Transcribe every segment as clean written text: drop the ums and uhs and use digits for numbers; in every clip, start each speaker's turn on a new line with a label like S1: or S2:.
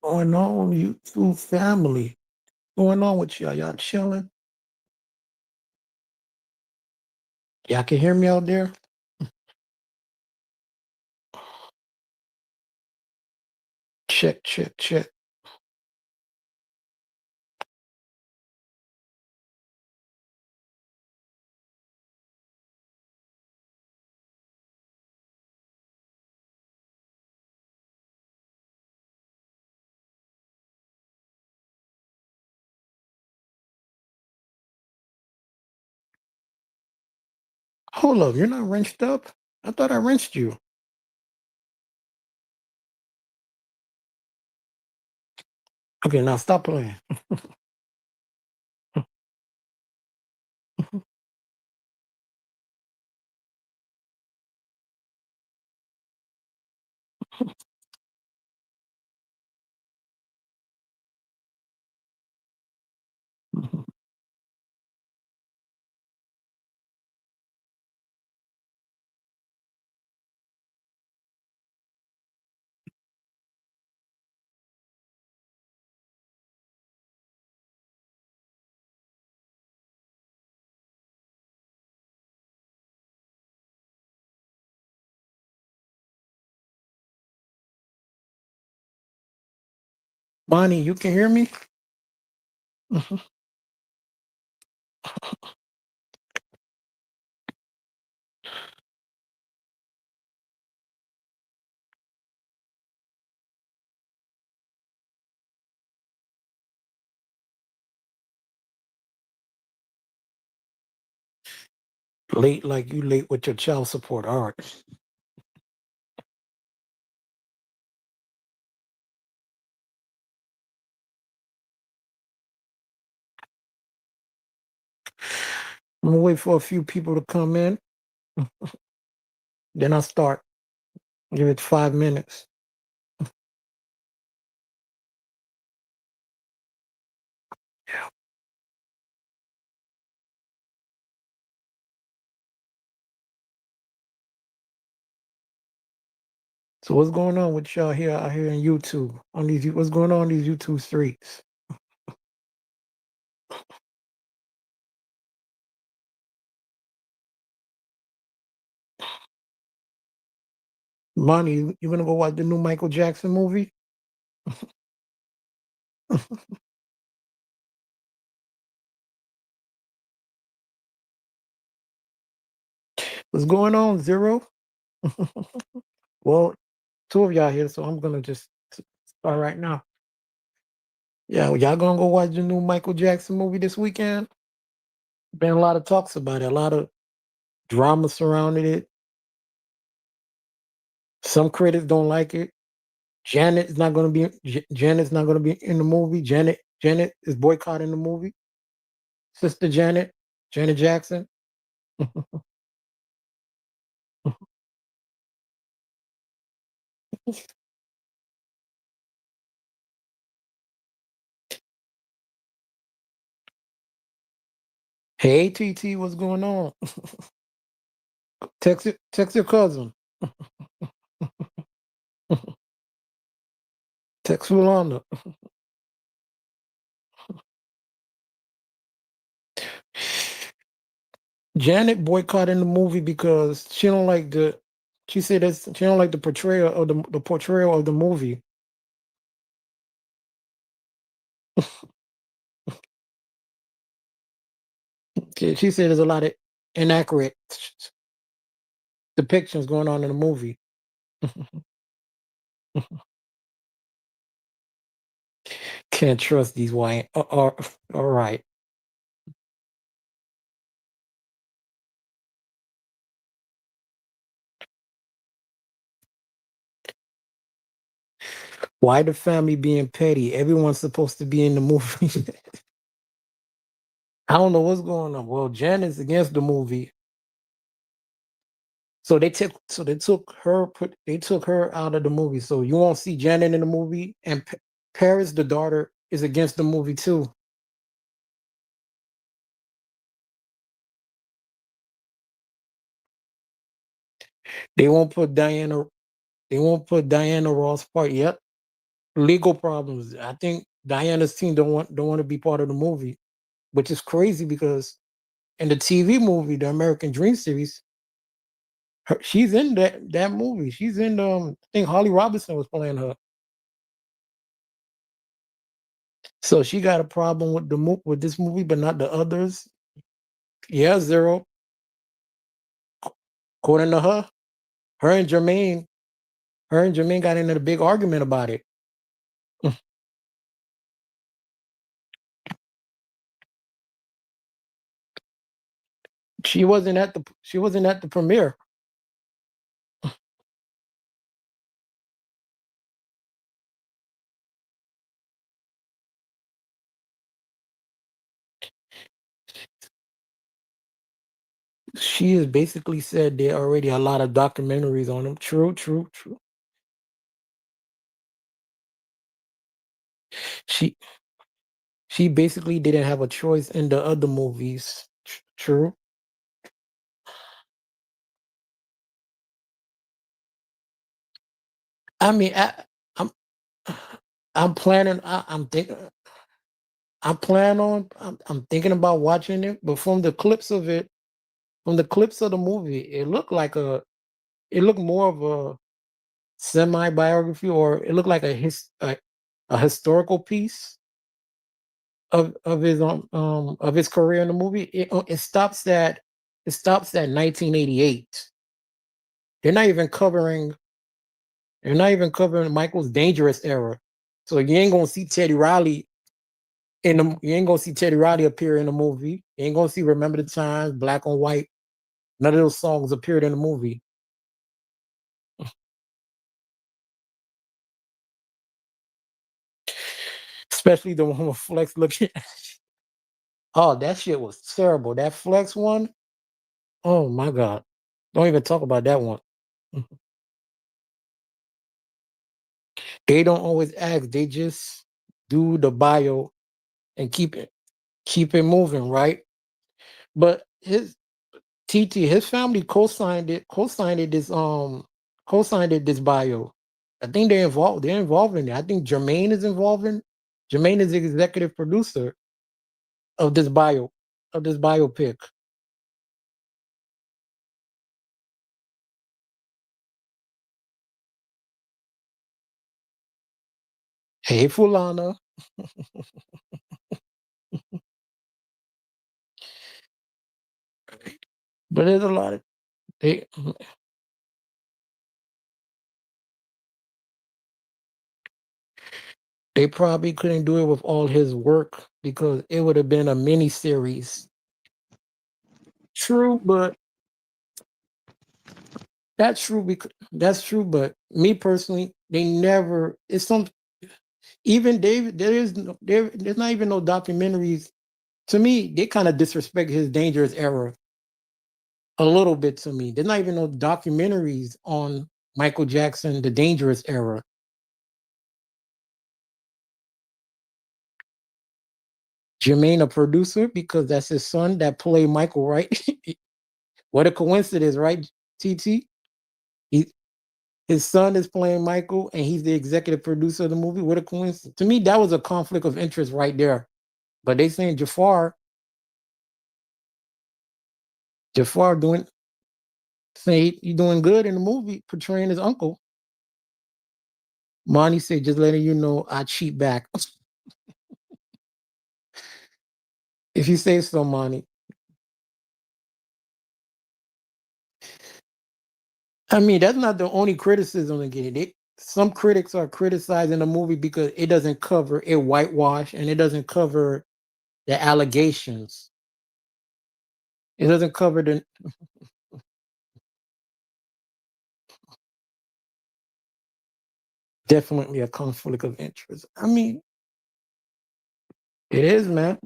S1: Going on, YouTube family? Going on with y'all? Y'all chilling? Y'all can hear me out there? Check, check, check. Hold up, you're not wrenched up? I thought I wrenched you. Okay, now stop playing. Bonnie, you can hear me? Late like you late with your child support. All right. I'm gonna wait for a few people to come in. Then I'll start. Give it 5 minutes. So what's going on with y'all here out here in YouTube? On these what's going on these YouTube streets? Bonnie, you gonna go watch the new Michael Jackson movie? What's going on, Zero? Well, two of y'all here, so I'm gonna just start right now. Yeah, y'all gonna go watch the new Michael Jackson movie this weekend? Been a lot of talks about it, a lot of drama surrounding it. Some critics don't like it. Janet's not gonna be in the movie. Janet is boycotting the movie. Sister Janet Jackson. Hey TT, what's going on? Text your cousin. Text Rolanda. Janet boycotting the movie because she don't like the. She said that she don't like the portrayal of the movie. She said there's a lot of inaccurate depictions going on in the movie. Can't trust these white. All right. Why the family being petty? Everyone's supposed to be in the movie. I don't know what's going on. Well, Janet's against the movie, so they took her out of the movie. So you won't see Janet in the movie, and Paris, the daughter, is against the movie too. They won't put Diana. They won't put Diana Ross part yet. legal problems. I think Diana's team don't want to be part of the movie, which is crazy because in the TV movie, the American Dream series, she's in that movie. She's in I think Holly Robinson was playing her. So she got a problem with with this movie, but not the others. Yeah, zero. According to her, her and Jermaine, her and Jermaine got into a big argument about it. She wasn't at the premiere. She has basically said there are already a lot of documentaries on them. True, true, true. She she basically didn't have a choice in the other movies. True. I mean, I'm I'm planning. I'm thinking. I'm thinking about watching it, but from the clips of the movie, it looked more of a semi biography, or it looked like a historical piece of his career in the movie. It stops at 1988. They're not even covering they're not even covering Michael's dangerous era. So you ain't gonna see Teddy Riley appear in the movie. You ain't gonna see Remember the Times, Black on White. None of those songs appeared in the movie, especially the one with Flex looking. Oh, that shit was terrible. That Flex one. Oh my god. Don't even talk about that one. They don't always ask. They just do the bio and keep it moving, right? But his TT, his family co-signed it this bio. I think they're involved in it. I think Jermaine is involved in Jermaine is the executive producer of this biopic. Hey Fulana. But there's a lot of they they probably couldn't do it with all his work because it would have been a mini series. True, but that's true, but me personally, they never it's some even David there's not even no documentaries. To me, they kind of disrespect his dangerous era a little bit to me. There's not even no documentaries on Michael Jackson, the dangerous era. Jermaine, a producer, because that's his son that played Michael, right? What a coincidence, right? TT? He, his son is playing Michael and he's the executive producer of the movie. What a coincidence. To me, that was a conflict of interest right there. But they saying Jafar saying he doing good in the movie, portraying his uncle. Monty said, just letting you know I cheat back. If you say so, Monty. I mean, that's not the only criticism again. Some critics are criticizing the movie because it whitewash and it doesn't cover the allegations. It doesn't cover the definitely a conflict of interest. I mean, it is, man.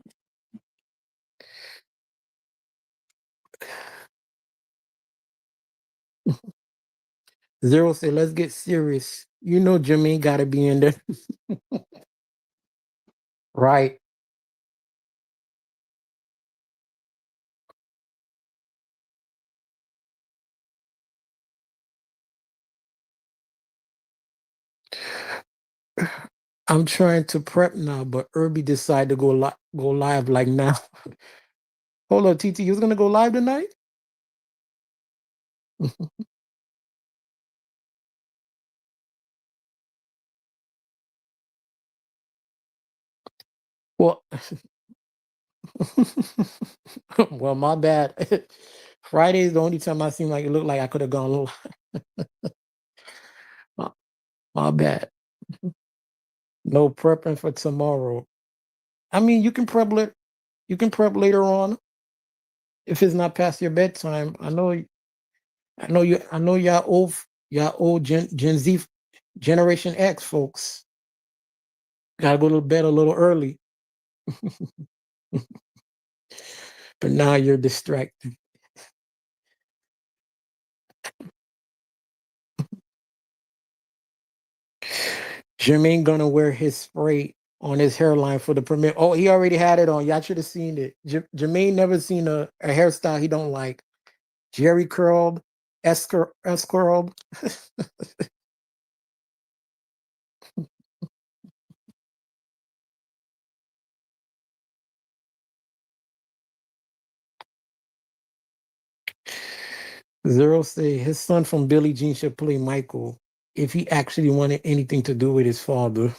S1: Zero said, let's get serious. You know Jimmy gotta be in there. Right. I'm trying to prep now, but Irby decided to go live like now. Hold on, TT, you was gonna go live tonight? Well, well, my bad. Friday is the only time I seem like it looked like I could have gone live. My, my bad. No prepping for tomorrow. I mean, you can prep later on if it's not past your bedtime. I know y'all old Gen Z Generation X folks gotta go to bed a little early, but now you're distracted. Jermaine gonna wear his spray on his hairline for the premiere. Oh, he already had it on. Y'all should have seen it. Jermaine never seen a hairstyle he don't like. Jerry curled, S curled. Zero say his son from Billie Jean should play Michael if he actually wanted anything to do with his father.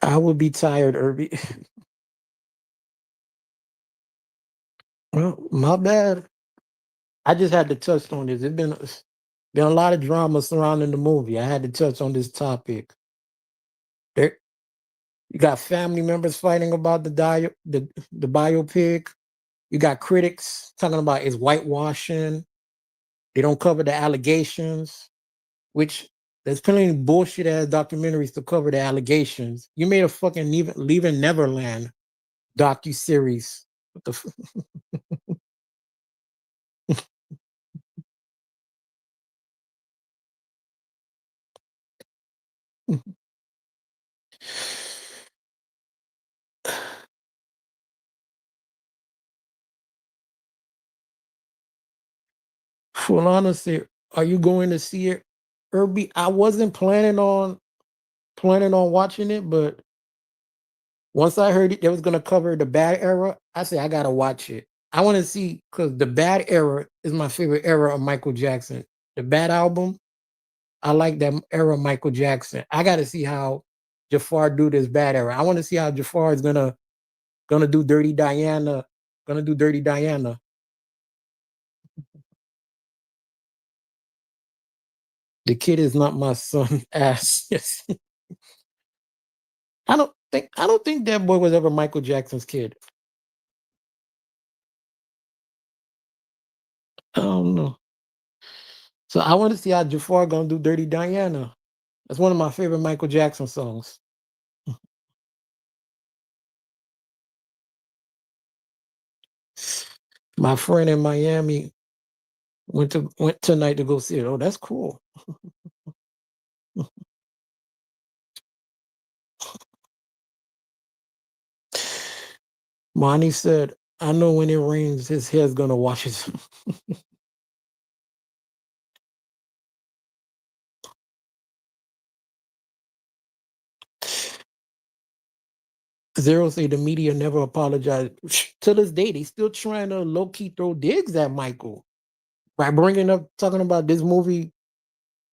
S1: I would be tired, Irby. Well, my bad. I just had to touch on this. It's been a lot of drama surrounding the movie. I had to touch on this topic. There, you got family members fighting about the biopic. You got critics talking about it's whitewashing. They don't cover the allegations, which there's plenty of bullshit ass documentaries to cover the allegations. You made a fucking Leaving Neverland docu series. What the full honesty, are you going to see it, Irby? I wasn't planning on watching it, but once I heard it, they was gonna cover the bad era, I said I gotta watch it. I want to see because the bad era is my favorite era of Michael Jackson. The bad album, I like that era of Michael Jackson. I got to see how Jafar do this bad era. I want to see how Jafar is gonna do Dirty Diana, gonna do Dirty Diana. The kid is not my son. Ass. Yes. I don't think that boy was ever Michael Jackson's kid. I don't know. So I want to see how Jafar gonna do Dirty Diana. That's one of my favorite Michael Jackson songs. My friend in Miami went tonight to go see it. Oh, that's cool. Monty said, I know when it rains, his hair's gonna wash itself. Zero say the media never apologized. To this day, they still trying to low key throw digs at Michael by bringing up talking about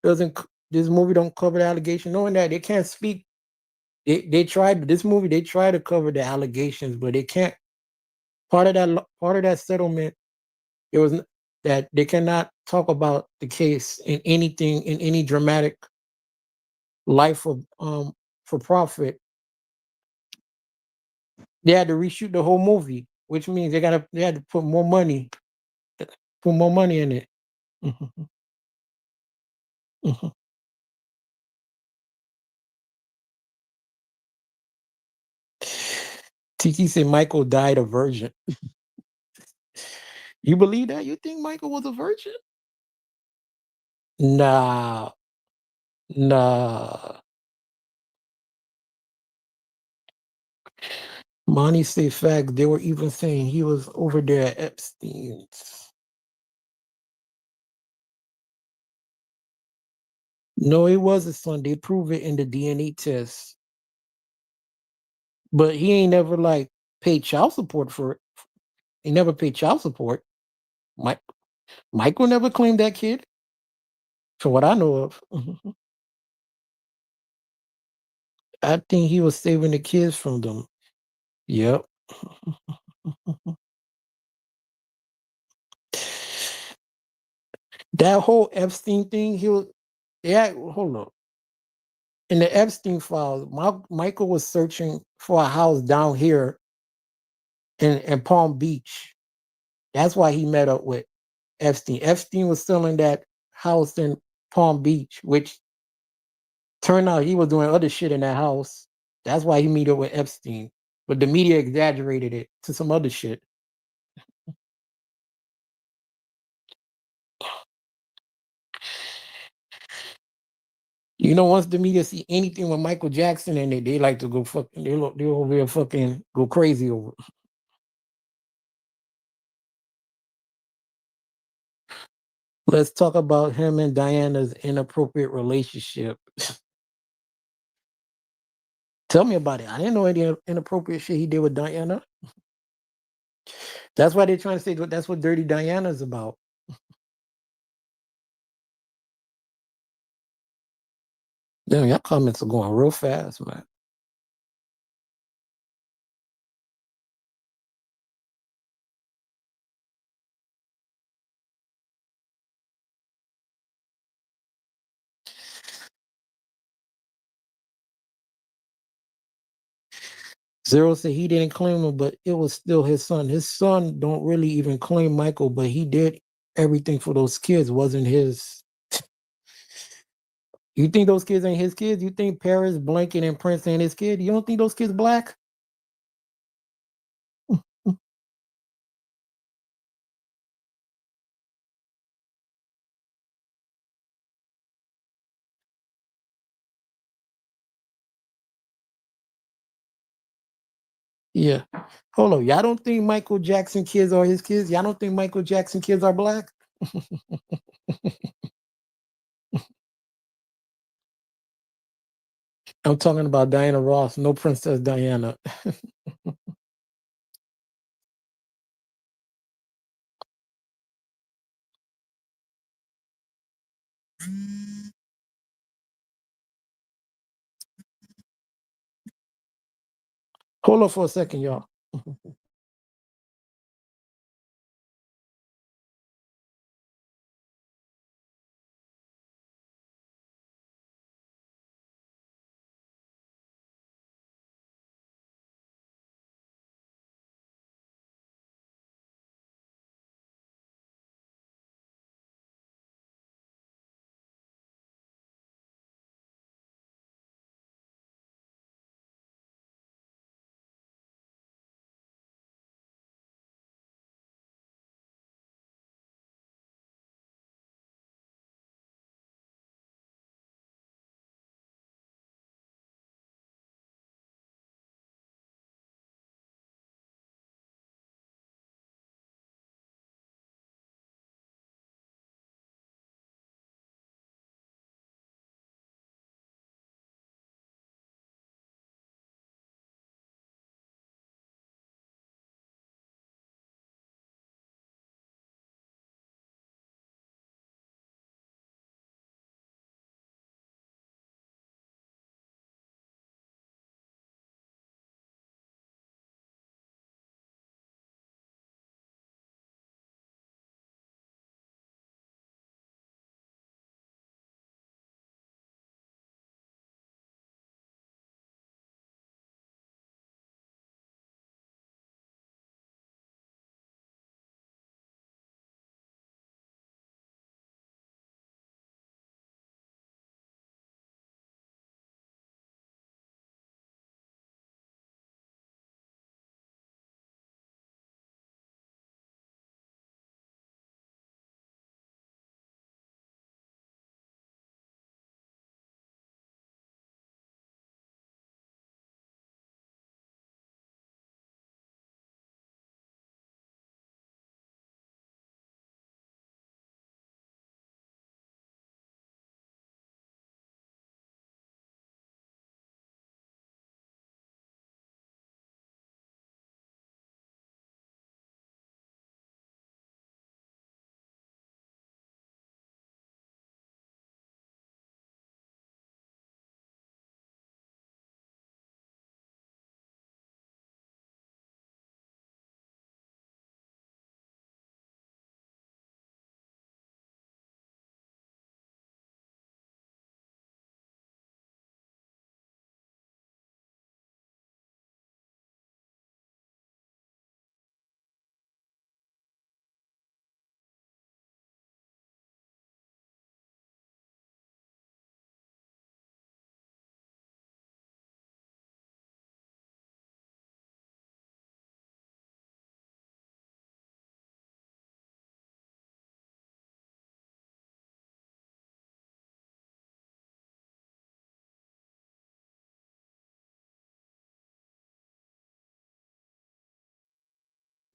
S1: doesn't this movie don't cover the allegation, knowing that they can't speak. They tried this movie. They try to cover the allegations, but they can't. Part of that settlement, it was that they cannot talk about the case in anything in any dramatic life of for profit. They had to reshoot the whole movie, which means they had to put more money in it. Mhm, mhm. Tiki said Michael died a virgin. You believe that? You think Michael was a virgin? Nah, nah. Monty say fact. They were even saying he was over there at Epstein's. No, it was his son. They prove it in the DNA test. But he ain't never like paid child support for it. He never paid child support. Mike Michael never claimed that kid, from what I know of. I think he was saving the kids from them. Yep. That whole Epstein thing, he was yeah, hold on. In the Epstein files, Michael was searching for a house down here in Palm Beach. That's why he met up with Epstein. Epstein was selling that house in Palm Beach, which turned out he was doing other shit in that house. That's why he met up with Epstein. But the media exaggerated it to some other shit. You know, once the media see anything with Michael Jackson in it, they like to go fucking. They over here fucking go crazy over it. Let's talk about him and Diana's inappropriate relationship. Tell me about it. I didn't know any inappropriate shit he did with Diana. That's why they're trying to say that's what Dirty Diana's about. Damn, your comments are going real fast, man. Zero said he didn't claim him, but it was still his son. His son don't really even claim Michael, but he did everything for those kids. Wasn't his. You think those kids ain't his kids? You think Paris, Blanket, and Prince ain't his kid? You don't think those kids black? Yeah. Hold on. Y'all don't think Michael Jackson kids are his kids? Y'all don't think Michael Jackson kids are black? I'm talking about Diana Ross, no Princess Diana. Hold on for a second, y'all.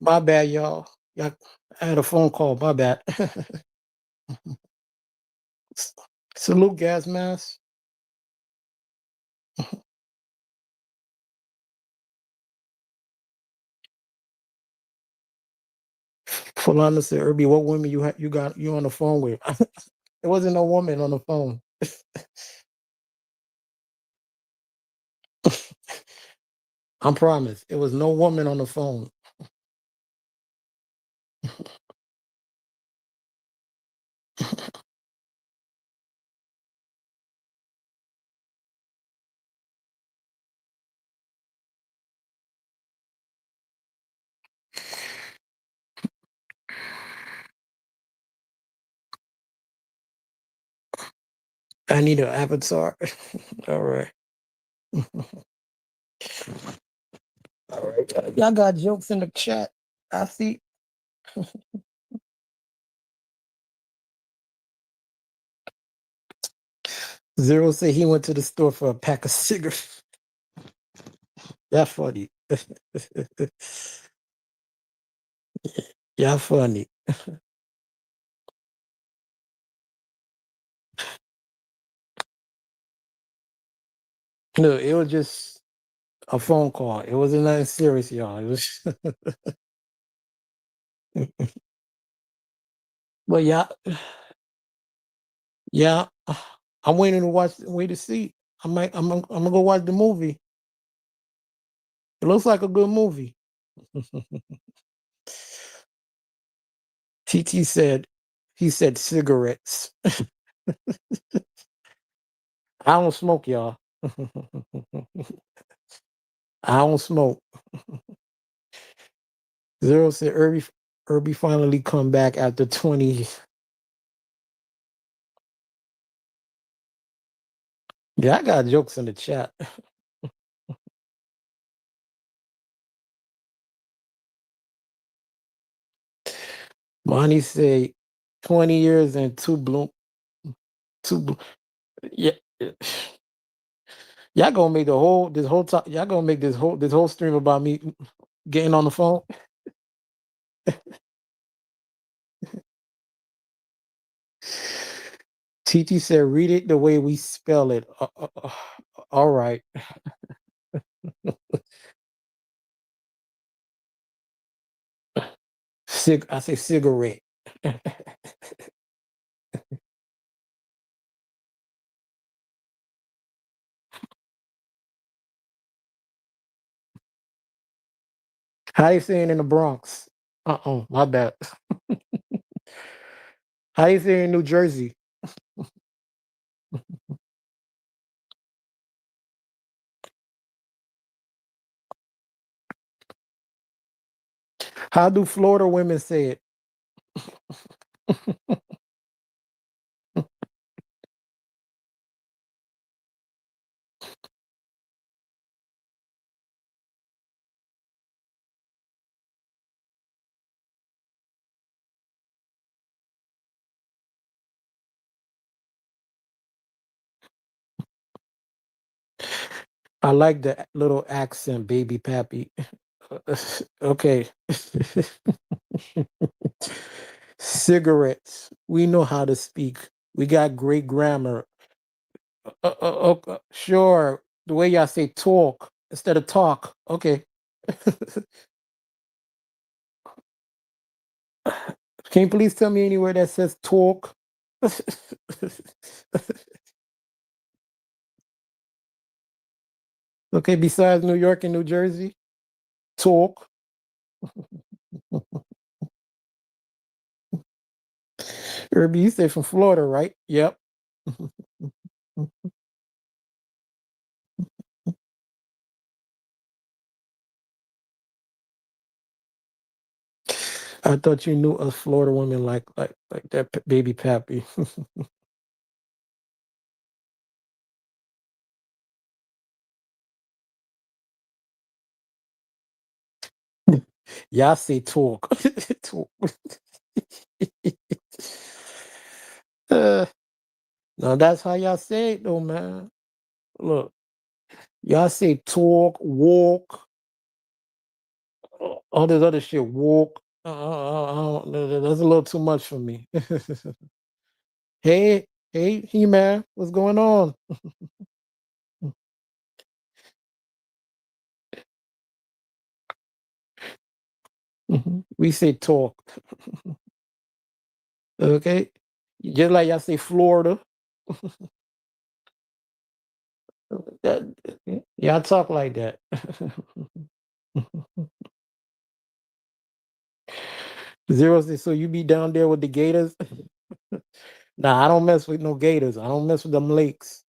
S1: My bad, y'all. Y'all, I had a phone call. My bad. Salute, gas mask. Fulana said, "Irby, what women you got you on the phone with?" There wasn't no woman on the phone. I promise. It was no woman on the phone. I need an avatar. All right. All right. Y'all got jokes in the chat. I see. Zero said he went to the store for a pack of cigarettes. Y'all funny. Y'all funny. No, it was just a phone call. It wasn't nothing serious, y'all. It was but yeah, I'm waiting to wait to see. I'm gonna go watch the movie. It looks like a good movie. TT said he said cigarettes. I don't smoke, y'all. I don't smoke. Zero said Irby finally come back after 20. Yeah, I got jokes in the chat. Monty say 20 years and two bloom. Yeah. Y'all gonna make this whole time. Y'all gonna make this whole stream about me getting on the phone. TT said, "Read it the way we spell it." All right. I say cigarette. How you saying in the Bronx? My bad. How you saying in New Jersey? How do Florida women say it? I like the little accent, baby pappy. Okay. Cigarettes. We know how to speak. We got great grammar. Sure. The way y'all say talk instead of talk. Okay. Can you please tell me anywhere that says talk? Okay, besides New York and New Jersey, talk. Irby, you say from Florida, right? Yep. I thought you knew a Florida woman like that baby pappy. Y'all say talk. Talk. Uh, now that's how y'all say it though, man. Look, y'all say talk, walk. all this other shit. Walk. That's a little too much for me. Hey, hey, He Man, what's going on? We say talk. Okay, just like y'all say Florida. That, y'all talk like that. Zero says, so you be down there with the gators? Nah, I don't mess with no gators. I don't mess with them lakes.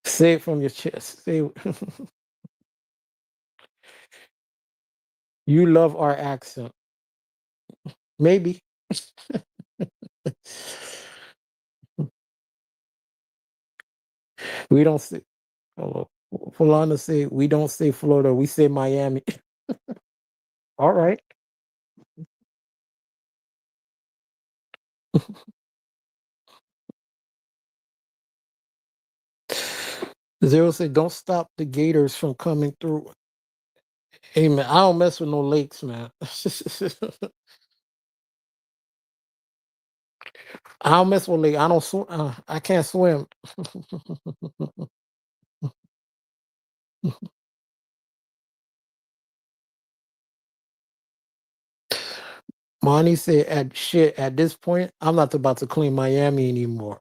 S1: Say it from your chest. Say you love our accent. Maybe. We don't say oh, Fulana say we don't say Florida, we say Miami. All right. Zero said don't stop the gators from coming through. Hey man, I don't mess with no lakes, man. I don't mess with lake. I don't swim. I can't swim. Monty said, "At shit, at this point, I'm not about to clean Miami anymore."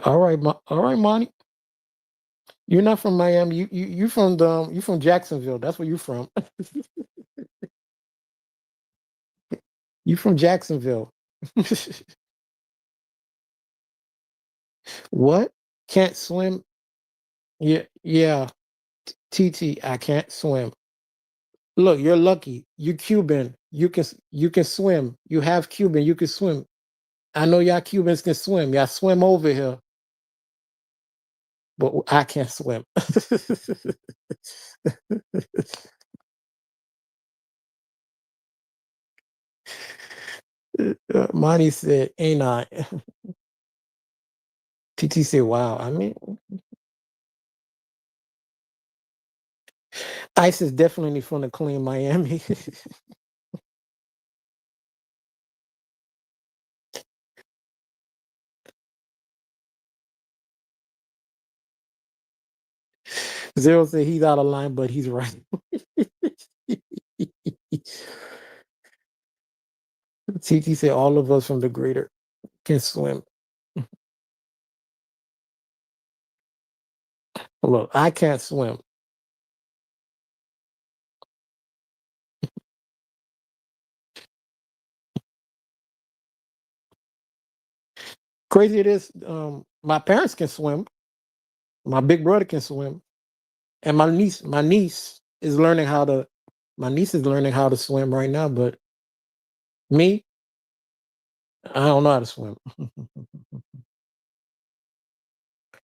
S1: All right, all right, Monty. You're not from Miami. You from the you from Jacksonville. That's where you from. You from Jacksonville. What? Can't swim? Yeah, yeah. TT, I can't swim. Look, you're lucky. You Cuban. You can swim. You have Cuban. You can swim. I know y'all Cubans can swim. Y'all swim over here, but I can't swim. Monty said, "Ain't I?" TT said, "Wow." I mean, Ice is definitely from the clean Miami. Zero said he's out of line, but he's right. TT said all of us from the greater can swim. Look, I can't swim. Crazy it is. My parents can swim. My big brother can swim, and my niece is learning how to. My niece is learning how to swim right now, but me, I don't know how to swim.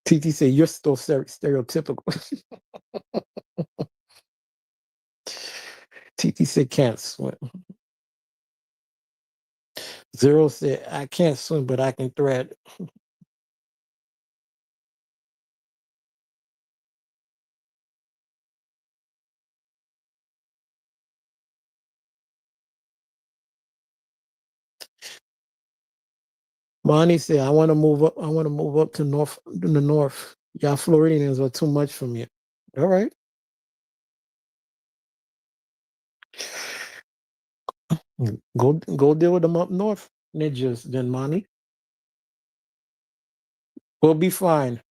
S1: TT said you're still stereotypical. TT said can't swim. Zero said I can't swim, but I can thread. Monty said I want to move up. I want to move up to north in the north. Y'all Floridians are too much for me. All right. Go deal with them up north, ninjas, then Monty. We'll be fine.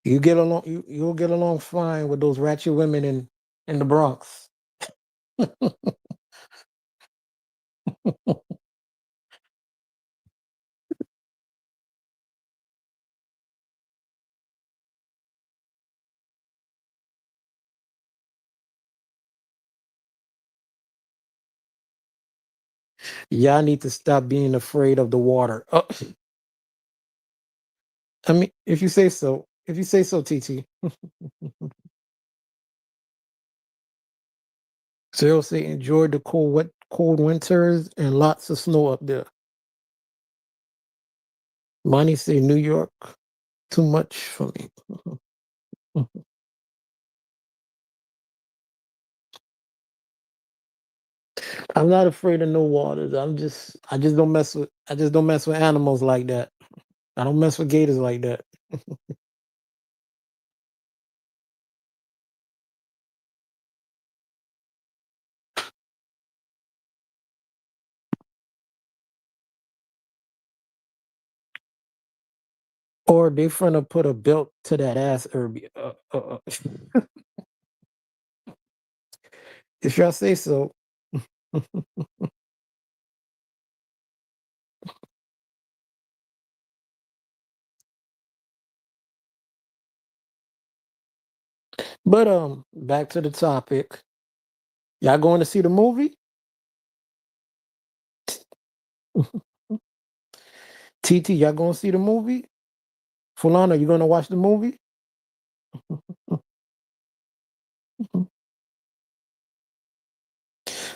S1: You'll get along fine with those ratchet women in the Bronx. Y'all need to stop being afraid of the water. I mean, if you say so. If you say so, TT. Zero say enjoy the cold winters and lots of snow up there. Money say New York, too much for me. I'm not afraid of no waters. I just don't mess with animals like that. I don't mess with gators like that. Or they finna put a belt to that ass, Irby. If y'all say so. But back to the topic. Y'all going to see the movie? TT, y'all going to see the movie? Fulana, you going to watch the movie?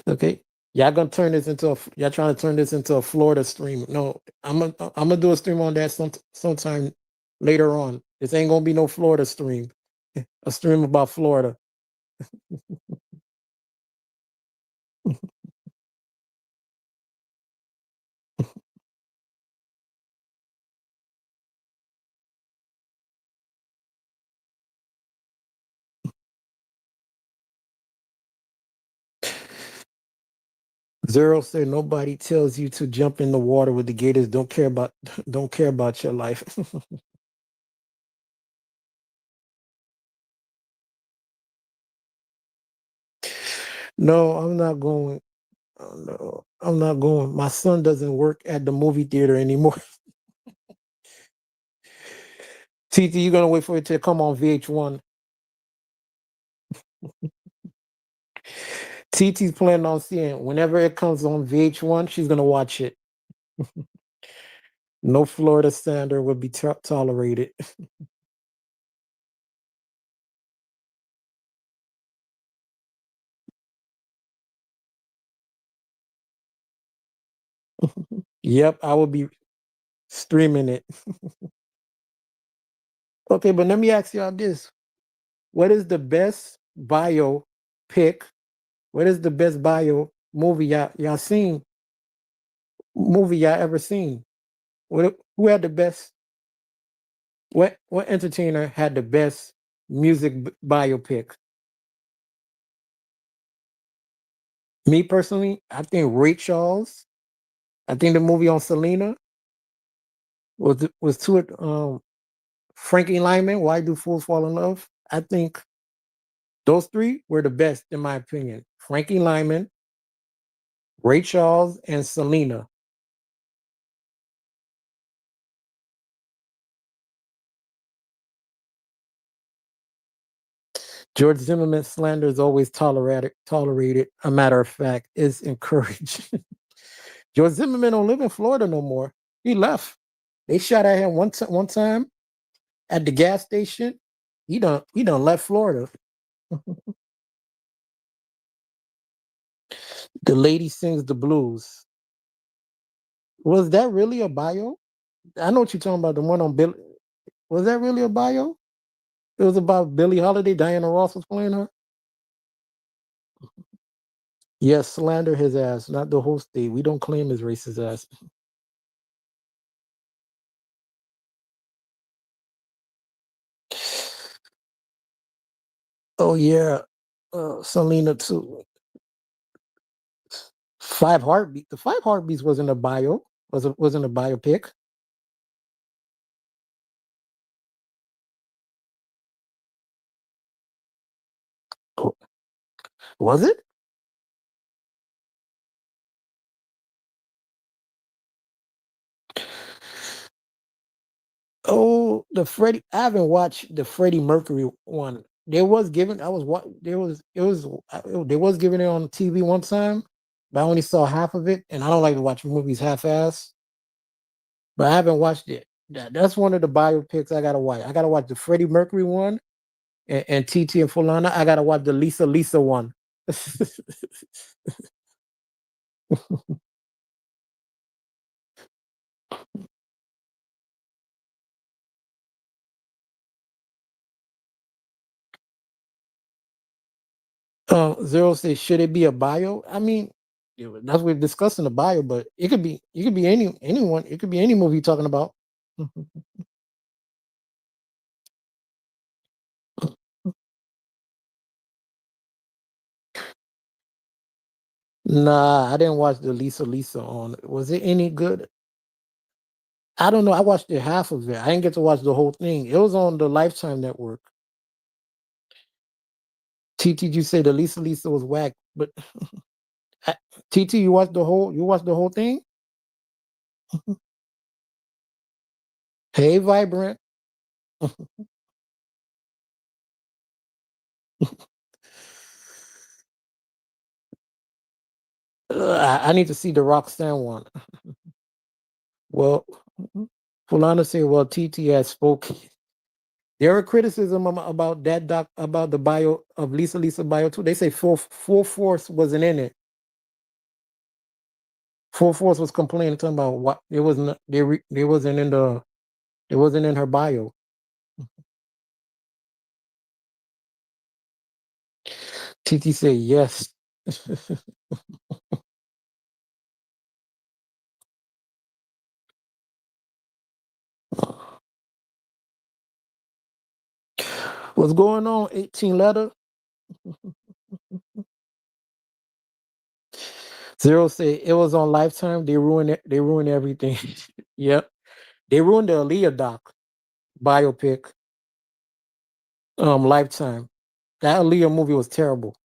S1: Okay. Y'all gonna turn this into y'all trying to turn this into a Florida stream. No, I'm gonna do a stream on that sometime later on. This ain't gonna be no Florida stream. A stream about Florida. Zero said nobody tells you to jump in the water with the gators. Don't care about your life. No, I'm not going. Oh, no, I'm not going. My son doesn't work at the movie theater anymore. TT, you gonna wait for it to come on VH1? TT's planning on seeing whenever it comes on VH1. She's gonna watch it. No Florida standard would be tolerated. Yep, I will be streaming it. Okay, but let me ask y'all this: what is the best bio pick? What is the best bio movie y'all seen? Movie y'all ever seen? Who had the best? What entertainer had the best music biopic? Me personally, I think Ray Charles. I think the movie on Selena was to it. Frankie Lyman, Why Do Fools Fall in Love? I think those three were the best, in my opinion. Frankie Lyman, Ray Charles, and Selena. George Zimmerman slander is always tolerated. A matter of fact, is encouraged. George Zimmerman don't live in Florida no more. He left. They shot at him one time at the gas station. He done left Florida. The lady sings the blues. Was that really a bio? I know what you're talking about. The one on Bill. Was that really a bio? It was about Billie Holiday. Diana Ross was playing her. Yes, slander his ass, not the whole state. We don't claim his racist ass. Oh yeah, Selena too. Five Heartbeat. The Five Heartbeats wasn't a bio. Wasn't a biopic. Oh, was it? Oh, the Freddie. I haven't watched the Freddie Mercury one. There was given. I was what there was. It was. They was giving it on TV one time. but I only saw half of it, and I don't like to watch movies half-ass. But I haven't watched it. That's one of the biopics I gotta watch. I gotta watch the Freddie Mercury one and TT and Fulana. I gotta watch the Lisa one. Zero says, should it be a bio? I mean, that's what we're discussing the bio, but it could be anyone. It could be any movie you're talking about. Nah, I didn't watch the Lisa on. Was it any good? I don't know. I watched it half of it. I didn't get to watch the whole thing. It was on the Lifetime network. TT, you say the Lisa was whack, but uh, TT, you watched the whole thing? Hey, Vibrant. I need to see the Roxanne one. Well, Fulana said, well, TT has spoken. There are criticism about that about the bio of Lisa bio too. They say full force wasn't in it. Full force was complaining talking about what it wasn't. They wasn't in the. It wasn't in her bio. TT said yes. What's going on? 18 letter. Zero said it was on Lifetime. They ruined it. They ruined everything. Yep. They ruined the Aaliyah doc biopic. Lifetime. That Aaliyah movie was terrible.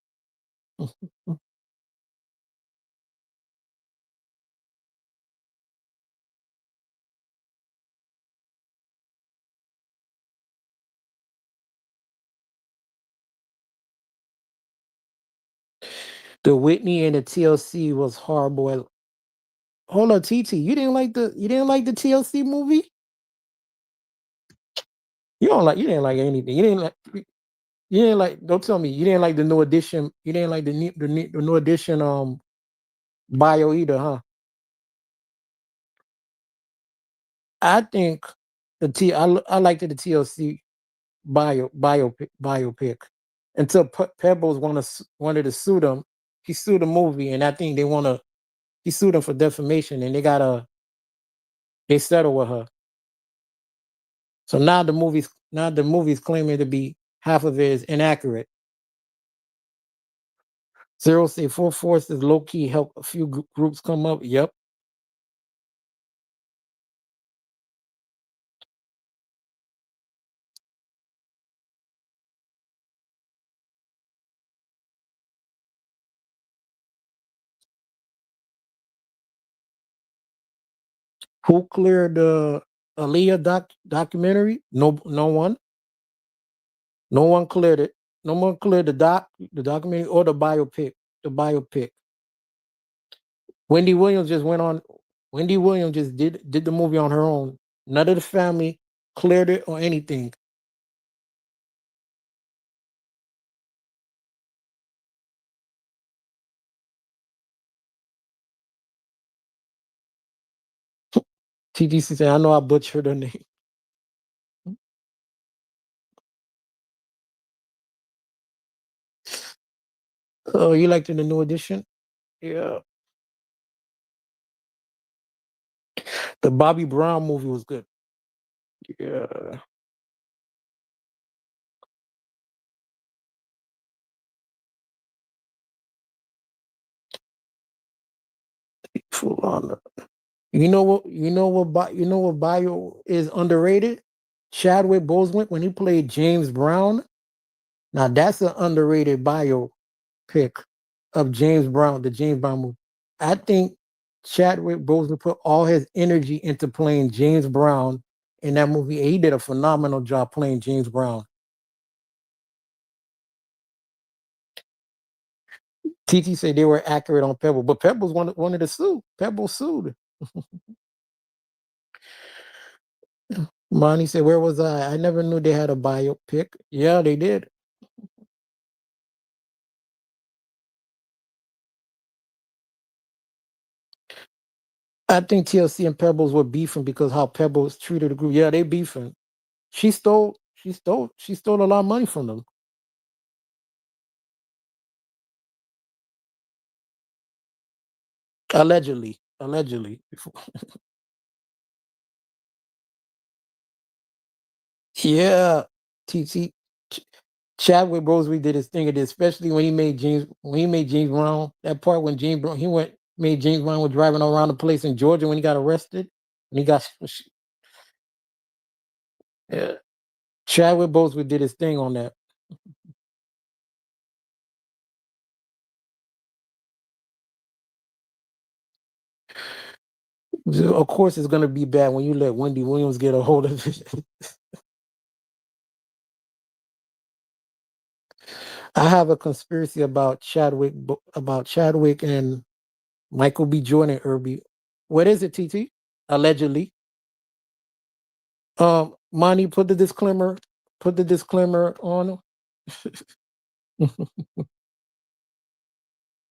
S1: The Whitney and the TLC was horrible. Hold on, TT. You didn't like the TLC movie? You didn't like anything. You didn't like don't tell me you didn't like the new edition. You didn't like the new edition bio either, huh? I think I liked the TLC biopic until Pebbles wanted to sue them. He sued the movie, and I think he sued them for defamation, and they settled with her. So now the movie's claiming to be half of it is inaccurate. Zero say full force is low key help a few groups come up. Yep. Who cleared the Aaliyah documentary? No, no one. No one cleared it. No one cleared the documentary or the biopic. The biopic. Wendy Williams just went on. Wendy Williams just did the movie on her own. None of the family cleared it or anything. TGC said, "I know I butchered her name." Oh, you liked it in the new edition? Yeah. The Bobby Brown movie was good. Yeah. Full on. You know what bio is underrated? Chadwick Boseman when he played James Brown. Now that's an underrated bio pick of James Brown, the James Brown movie. I think Chadwick Boseman put all his energy into playing James Brown in that movie. He did a phenomenal job playing James Brown. TT said they were accurate on Pebble, but Pebbles wanted to sue. Pebble sued. Monty said, "Where was I? I never knew they had a biopic." Yeah, they did. I think TLC and Pebbles were beefing because how Pebbles treated the group. Yeah, they beefing. She stole a lot of money from them. Allegedly. Allegedly. Yeah. TT Chadwick Boseman did his thing, especially when he made James Brown. That part when James Brown made James Brown was driving around the place in Georgia when he got arrested. And he got yeah. Chadwick Boseman did his thing on that. Of course, it's gonna be bad when you let Wendy Williams get a hold of it. I have a conspiracy about Chadwick and Michael B. Jordan. Irby, what is it, TT? Allegedly. Monty, put the disclaimer. Put the disclaimer on.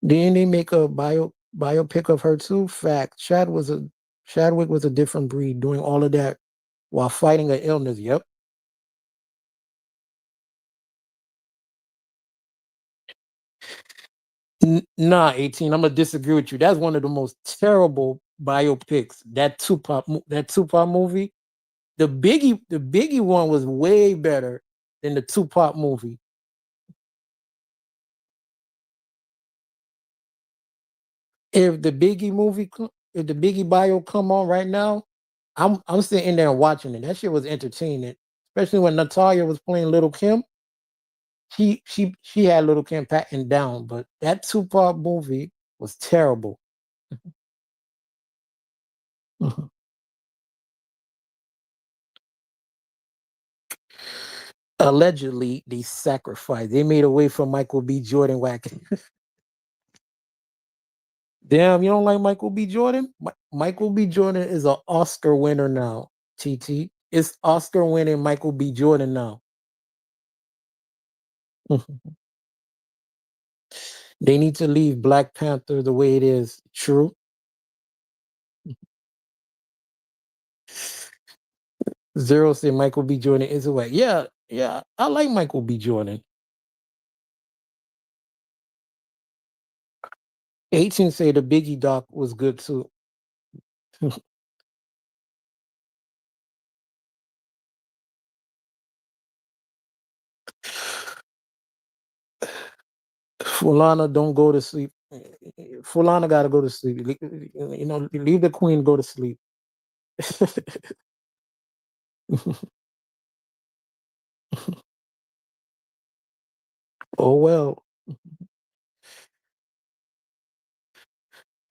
S1: Didn't they make a biopic of her too? Fact. Chadwick was a different breed, doing all of that while fighting an illness. Yep. Nah, 18. I'm gonna disagree with you. That's one of the most terrible biopics. That Tupac movie. The Biggie one was way better than the Tupac movie. If the Biggie bio come on right now, I'm sitting there and watching it. That shit was entertaining, especially when Natalia was playing Little Kim. She had Little Kim patting down, but that Tupac movie was terrible. Allegedly, they sacrificed. They made away from Michael B. Jordan whacking. Damn, you don't like Michael B. Jordan? Michael B. Jordan is an Oscar winner now. TT, it's Oscar winning Michael B. Jordan now. They need to leave Black Panther the way it is. True. Zero said Michael B. Jordan is away. Yeah, yeah. I like Michael B. Jordan. 18 say the Biggie doc was good too. Fulana, don't go to sleep. Fulana gotta go to sleep. Leave the queen go to sleep. Oh well.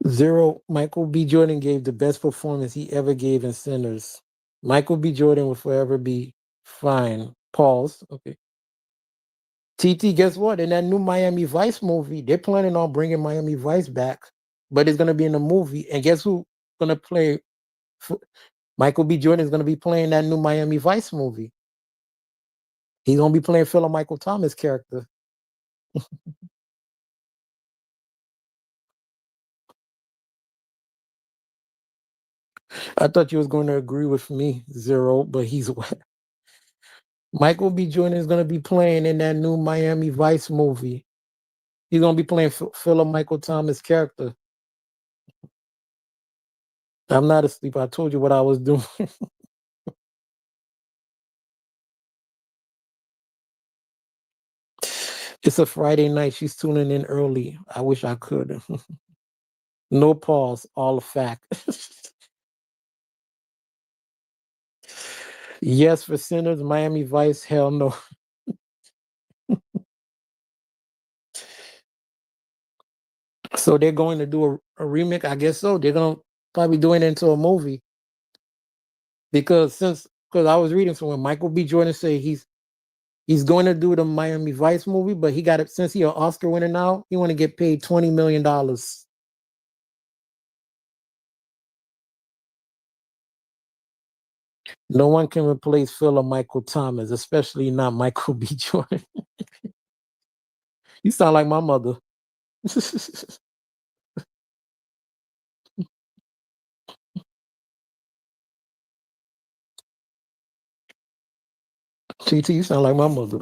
S1: Zero. Michael B. Jordan gave the best performance he ever gave in Sinners. Michael B. Jordan will forever be fine. Pause. Okay. TT, guess what? In that new Miami Vice movie, they're planning on bringing Miami Vice back, but it's gonna be in a movie. And guess who gonna play? Michael B. Jordan is gonna be playing that new Miami Vice movie. He's gonna be playing Philip Michael Thomas character. I thought you was going to agree with me, Zero, but he's Michael B. Jordan is gonna be playing in that new Miami Vice movie. He's gonna be playing Philip Michael Thomas character. I'm not asleep. I told you what I was doing. It's a Friday night. She's tuning in early. I wish I could. No pause, all fact. Yes, for Sinners, Miami Vice, hell no. So they're going to do a remake, I guess so. They're gonna probably doing it into a movie because I was reading somewhere Michael B. Jordan say He's going to do the Miami Vice movie, but he got it since he an Oscar winner now. He want to get paid $20 million. No one can replace Phil or Michael Thomas, especially not Michael B. Jordan. You sound like my mother. TT, you sound like my mother.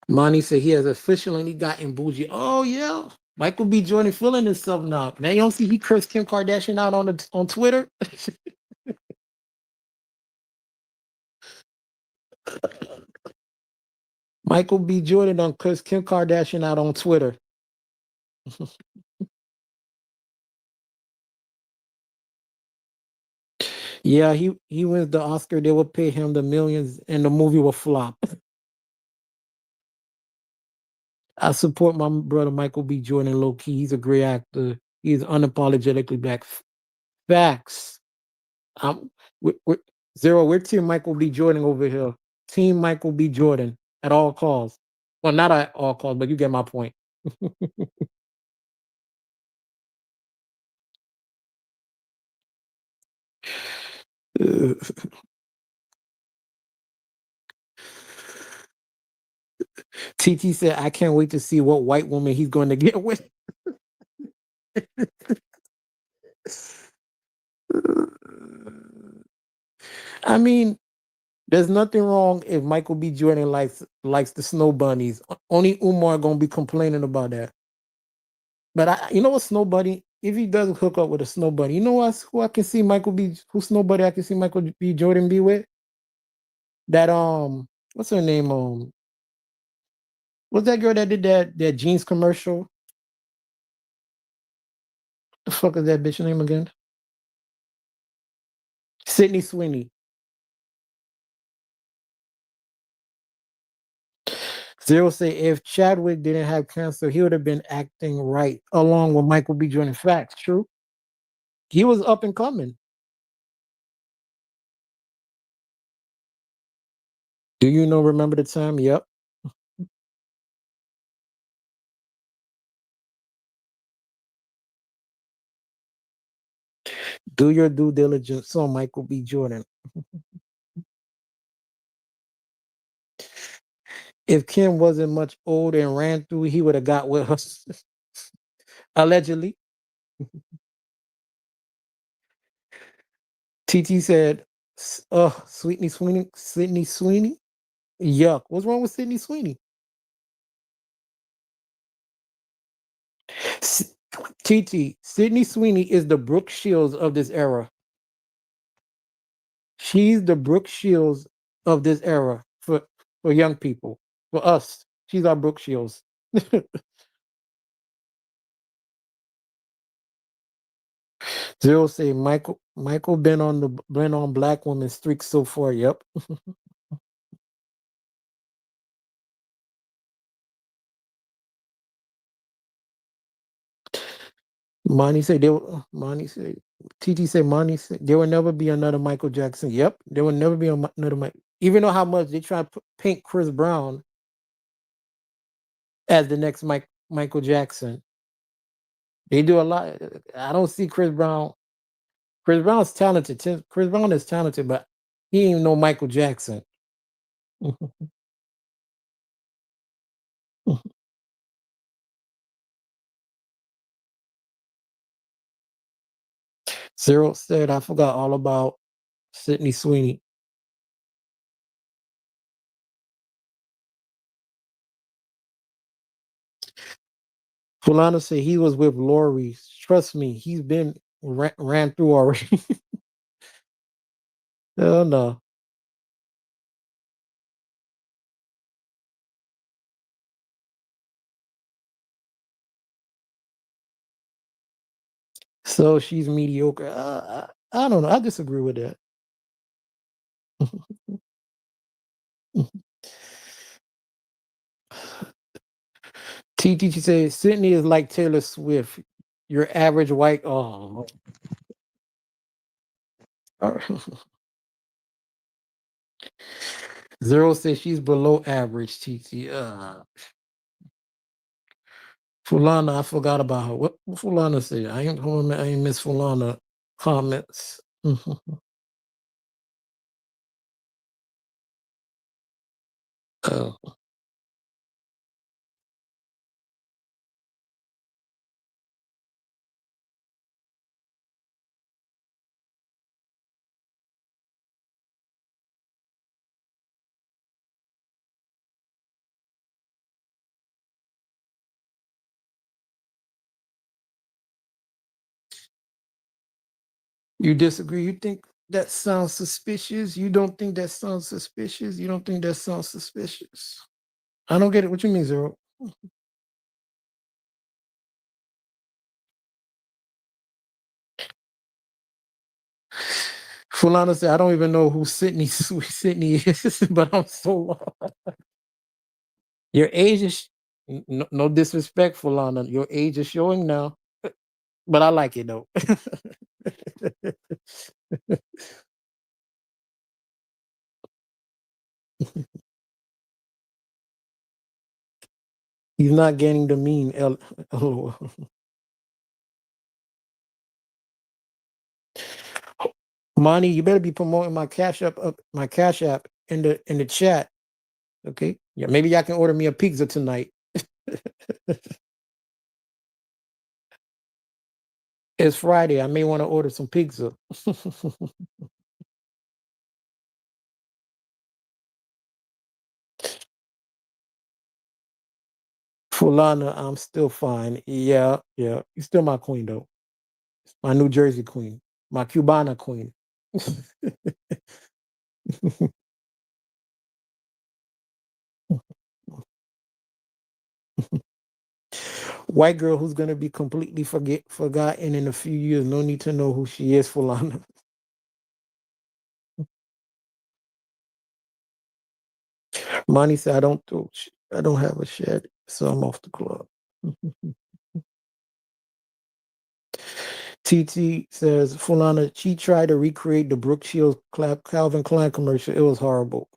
S1: Monty said he has officially gotten bougie. Oh yeah, Michael B. Jordan feeling himself now. Man, you don't see he cursed Kim Kardashian out on Twitter. Michael B. Jordan done cursed Kim Kardashian out on Twitter. Yeah, he wins the Oscar. They will pay him the millions, and the movie will flop. I support my brother Michael B. Jordan low key. He's a great actor. He's unapologetically black. Facts. Um, we're, Zero. We're team Michael B. Jordan over here. Team Michael B. Jordan at all costs. Well, not at all costs, but you get my point. TT said, "I can't wait to see what white woman he's going to get with." I mean, there's nothing wrong if Michael B. Jordan likes the snow bunnies. Only Umar gonna be complaining about that. But you know what, snow bunny? If he does hook up with a snow bunny, you know what? Who I can see who snow bunny I can see Michael B. Jordan be with? That what's her name? What's that girl that did that jeans commercial? The fuck is that bitch name again? Sydney Sweeney. Zero say if Chadwick didn't have cancer, he would have been acting right along with Michael B. Jordan. Facts, true. He was up and coming. Do you know? Remember the time? Yep. Do your due diligence on Michael B. Jordan. If Kim wasn't much older and ran through, he would have got with us. Allegedly. TT said, Sydney Sweeney. Yuck. What's wrong with Sydney Sweeney? TT, Sydney Sweeney is the Brooke Shields of this era. She's the Brooke Shields of this era for young people. For us, she's our Brooke Shields. Zero say Michael been on black woman streak so far. Yep. Monty said Monty said TT said Monty said there will never be another Michael Jackson. Yep, there will never be another Mike. Even though how much they try to paint Chris Brown as the next Michael Jackson, they do a lot. I don't see Chris Brown. Chris Brown's talented. Chris Brown is talented, but he ain't no Michael Jackson. Cyril said, I forgot all about Sydney Sweeney. Fulana said he was with Lori. Trust me, he's been ran through already. Hell no. So she's mediocre. I don't know. I disagree with that. TT says Sydney is like Taylor Swift. Your average white. Oh, Uh, Zero says she's below average, TT. Fulana, I forgot about her. What Fulana said? I ain't miss Fulana comments. Uh, you disagree? You think that sounds suspicious? You don't think that sounds suspicious? You don't think that sounds suspicious? I don't get it. What you mean, Zero? Fulana said, I don't even know who Sydney Sydney is, but I'm so lost. Your age is no disrespect, Fulana. Your age is showing now, but I like it though. He's not getting the meme. LOL. Monty, you better be promoting my cash app in the chat. Okay. Yeah, maybe I can order me a pizza tonight. It's Friday. I may want to order some pizza. Fulana, I'm still fine. Yeah, yeah. You're still my queen though. My New Jersey queen. My Cubana queen. White girl who's gonna be completely forgotten in a few years. No need to know who she is, Fulana. Monty said, I don't have a shed, so I'm off the club. TT says, Fulana, she tried to recreate the Brooke Shields Calvin Klein commercial. It was horrible.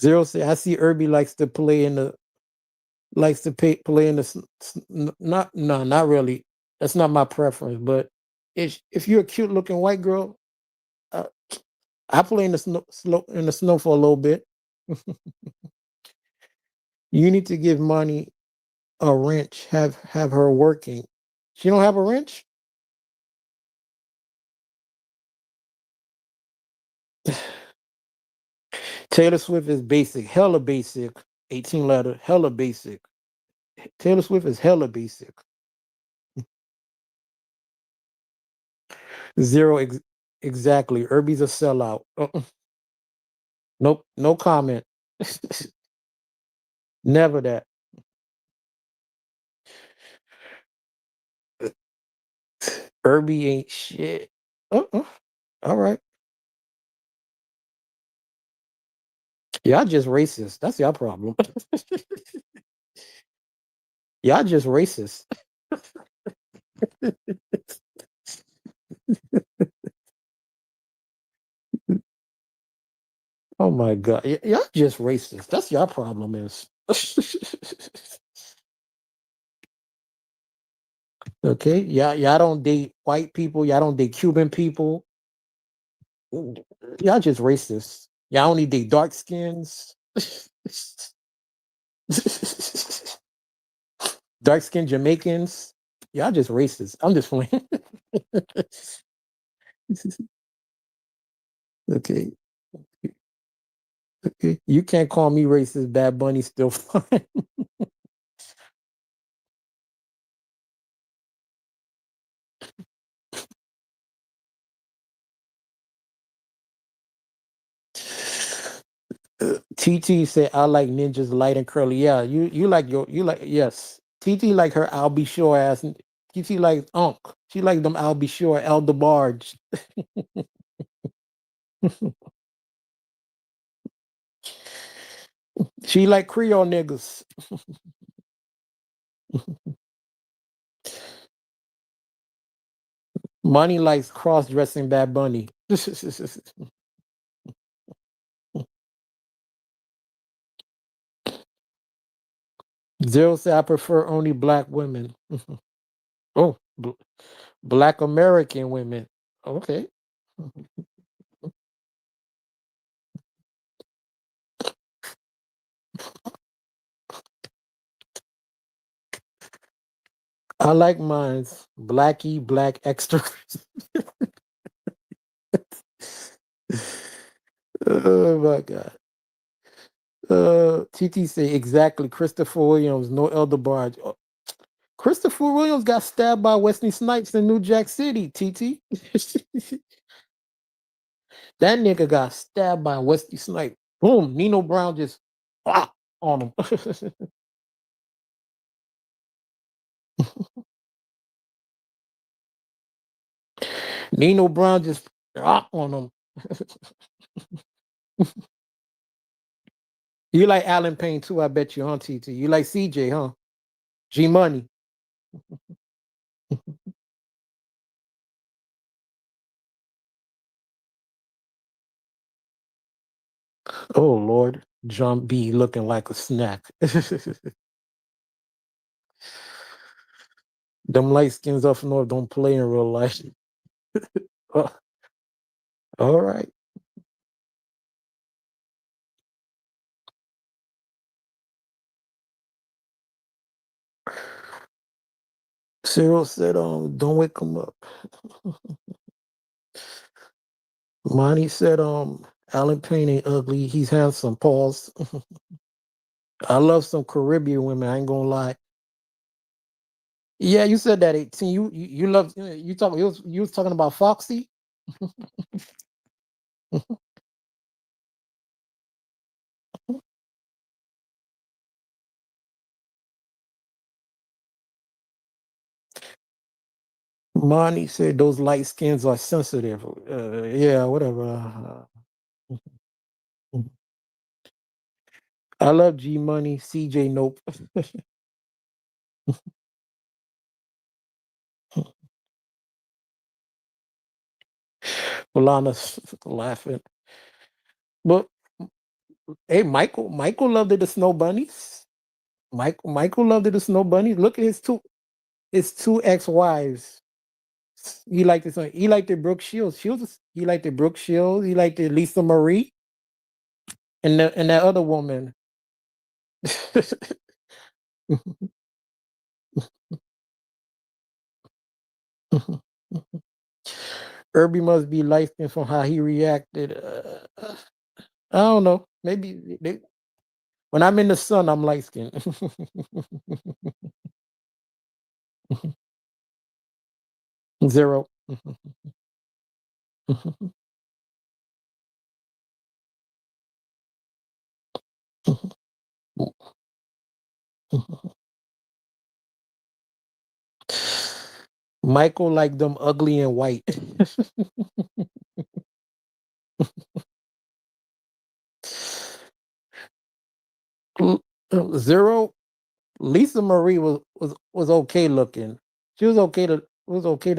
S1: Zero said, I see Irby likes to play in the not no, not really. That's not my preference. But if you're a cute looking white girl, uh, I play in the in the snow for a little bit. You need to give money a wrench. Have her working. She don't have a wrench. Taylor Swift is basic, hella basic. 18 letter, hella basic. Taylor Swift is hella basic. Zero exactly. Irby's a sellout. Nope, no comment. Never that. Irby ain't shit. All right. Y'all just racist. That's your problem. Y'all just racist. Oh my god. Y'all just racist. That's your problem is. Okay. Y'all don't date white people. Y'all don't date Cuban people. Y'all just racist. Y'all only date dark skins. Dark skinned Jamaicans. Y'all just racist. I'm just playing. Okay. Okay. You can't call me racist. Bad Bunny still fine. TT said, "I like ninjas light and curly." Yeah, you like yes. TT like her. I'll be sure ass. TT like Unk. She like them. I'll be sure. El Debarge. She like Creole niggas. Money likes cross-dressing Bad Bunny. Zero said I prefer only black women. Oh, black American women. Okay. I like mine's blacky black extra. Oh my god. TT say exactly. Christopher Williams, no Elder Barge. Oh, Christopher Williams got stabbed by Wesley Snipes in New Jack City. TT, that nigga got stabbed by Wesley Snipes. Boom. Nino Brown just on him. Nino Brown just on him. You like Alan Payne too, I bet you, huh, TT? You like CJ, huh? G Money. Oh Lord, John B looking like a snack. Them light skins up north don't play in real life. Uh, all right. Cyril said, don't wake him up. Monty said, Alan Payne ain't ugly. He's handsome. Pause. I love some Caribbean women. I ain't gonna lie. Yeah, you said that 18. You love you talk you was talking about Foxy. Monty said those light skins are sensitive. Yeah, whatever. I love G Money, CJ Nope. Alana's laughing. But hey, Michael loved the snow bunnies. Michael loved the snow bunnies. Look at his two ex-wives. He liked this one. He liked the Brooke Shields. He liked the Brooke Shields. He liked the Lisa Marie and that other woman. Irby must be light skinned from how he reacted. I don't know. Maybe when I'm in the sun, I'm light skinned. Zero. Michael like them ugly and white. Zero. Lisa Marie was okay looking. She was okay to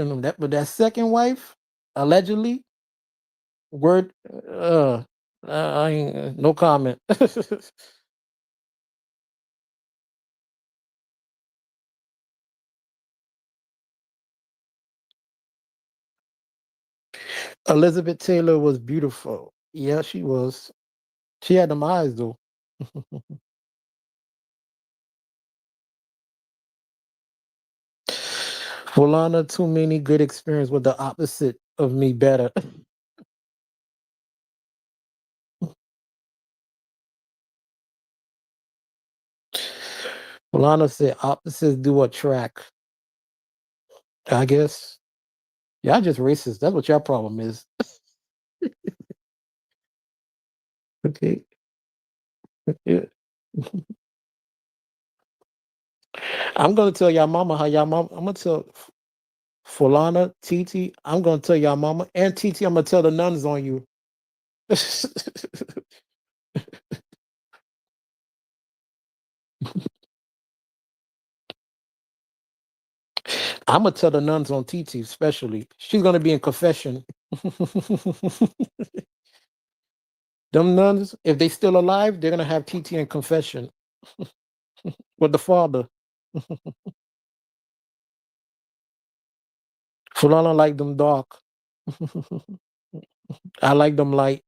S1: them. But that second wife, allegedly, word I ain't no comment. Elizabeth Taylor was beautiful. Yeah, she was. She had them eyes though. Fulana, too many good experience with the opposite of me better. Fulana said opposites do attract. I guess. Y'all just racist. That's what your problem is. Okay. Yeah. I'm gonna tell y'all mama how y'all mama. I'm gonna tell Fulana, Titi. I'm gonna tell y'all mama and Titi. I'm gonna tell the nuns on you. I'm gonna tell the nuns on TT, especially. She's gonna be in confession. Them nuns, if they still alive, they're gonna have TT in confession with the father. Fulana like them dark. I like them light.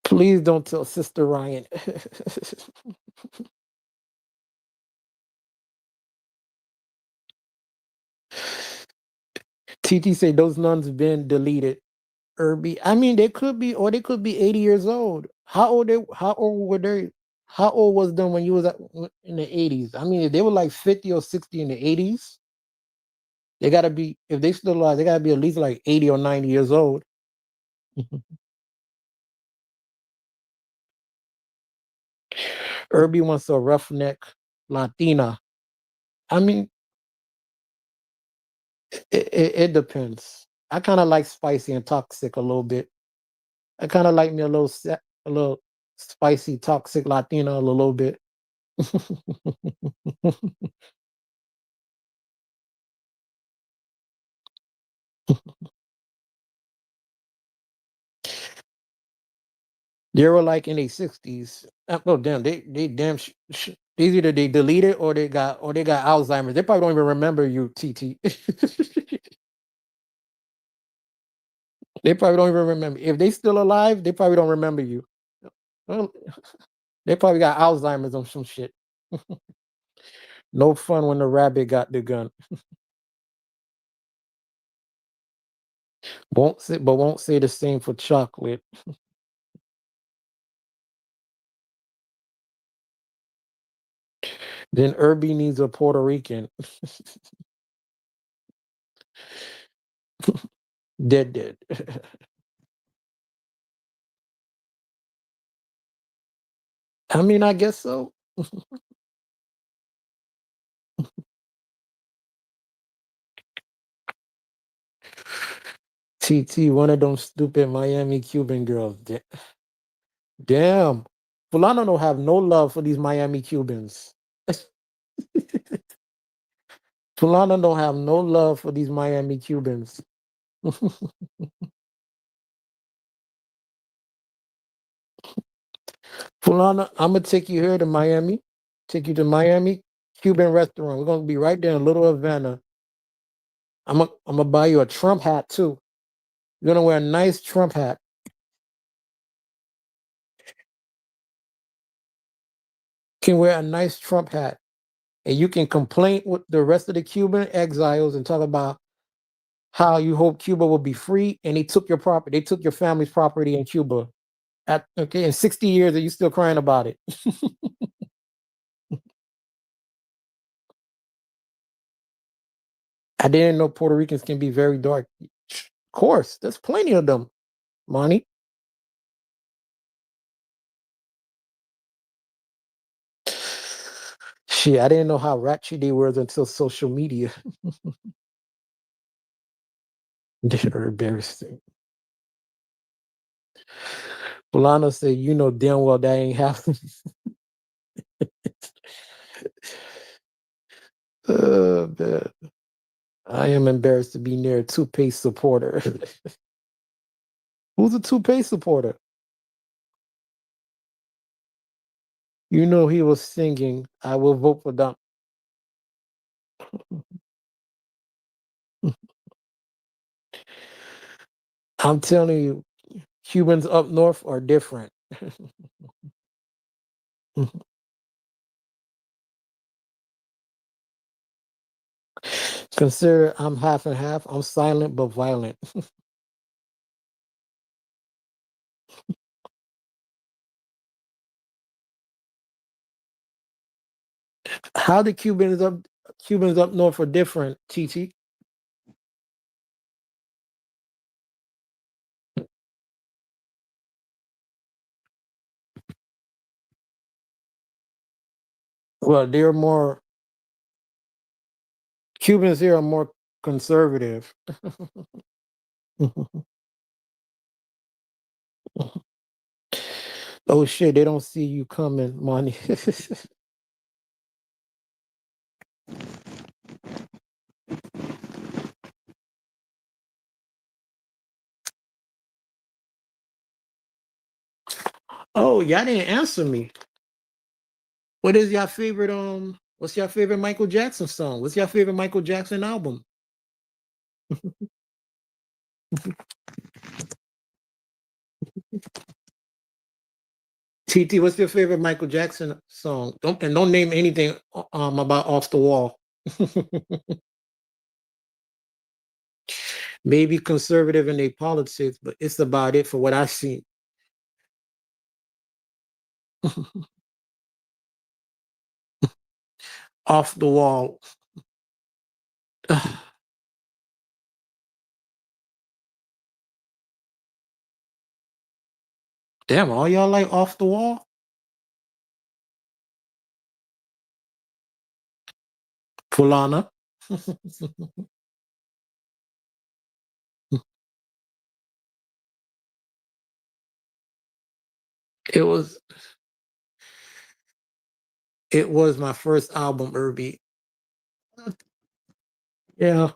S1: Please don't tell Sister Ryan. TT say those nuns been deleted. Irby. I mean, they could be, or they could be 80 years old. How old were they? How old was them when you was in the 80s? I mean, if they were like 50 or 60 in the 80s, they gotta be, if they still alive, they gotta be at least like 80 or 90 years old. Irby wants a roughneck Latina. I mean, it depends. I kind of like spicy and toxic a little bit. I kind of like me a little spicy, toxic Latina a little bit. They were like in their 60s. Oh damn, they damn these either they deleted or they got Alzheimer's. They probably don't even remember you, TT. They probably don't even remember. If they still alive, they probably don't remember you. Well, they probably got Alzheimer's on some shit. No fun when the rabbit got the gun. Won't say the same for chocolate. Then Irby needs a Puerto Rican. Dead. I mean, I guess so. TT, one of them stupid Miami Cuban girls. Damn. Fulano don't have no love for these Miami Cubans. Fulano don't have no love for these Miami Cubans. Fulano, I'm gonna take you here to Miami. Take you to Miami Cuban restaurant. We're gonna be right there in Little Havana. I'm gonna buy you a Trump hat too. You're gonna wear a nice Trump hat. You can wear a nice Trump hat, and you can complain with the rest of the Cuban exiles and talk about how you hope Cuba will be free, and they took your property. They took your family's property in Cuba. Okay, in 60 years, are you still crying about it? I didn't know Puerto Ricans can be very dark. Of course, there's plenty of them, Monty. Shit, I didn't know how ratchet they were until social media. They're embarrassing. Bolano said, you know damn well that ain't happening. Man. I am embarrassed to be near a toothpaste supporter. Who's a toothpaste supporter? You know he was singing, I will vote for Donald. I'm telling you, Cubans up north are different. Consider I'm half and half. I'm silent but violent. How the Cubans up north are different, TT? Well, they're more Cubans here are more conservative. Oh shit, they don't see you coming, money. Oh, y'all didn't answer me. What is your favorite what's your favorite Michael Jackson song? What's your favorite Michael Jackson album? TT, what's your favorite Michael Jackson song? Don't name anything about Off the Wall. Maybe conservative in their politics, but it's about it for what I've seen. Off the Wall. Damn, all y'all like Off the Wall? Fulana. it was it was my first album, Irby. Yeah.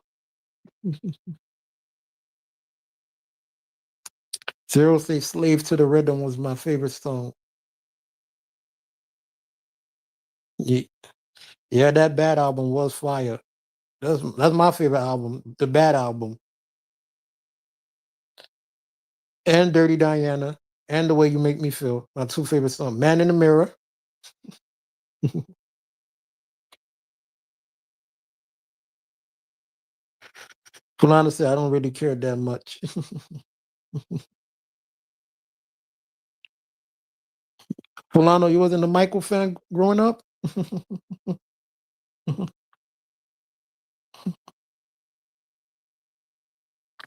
S1: Zero Say Slave to the Rhythm was my favorite song. Ye- Yeah, that Bad album was fire. That's my favorite album, the Bad album. And Dirty Diana and The Way You Make Me Feel. My two favorite songs. Man in the Mirror. Fulana said I don't really care that much. Fulano, you wasn't a Michael fan growing up?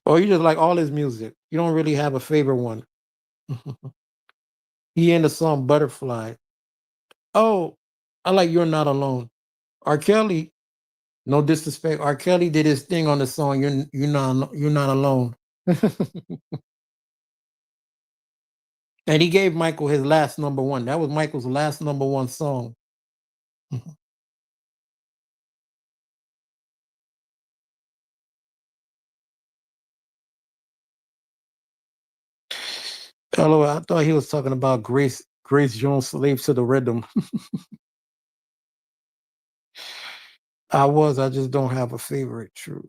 S1: Or you just like all his music? You don't really have a favorite one. He in the song Butterfly. Oh, I like You're Not Alone. R. Kelly, no disrespect. R. Kelly did his thing on the song You're not alone. And he gave Michael his last number one. That was Michael's last number one song. Hello, I thought he was talking about Grace Jones' Slave to the Rhythm. I just don't have a favorite. True.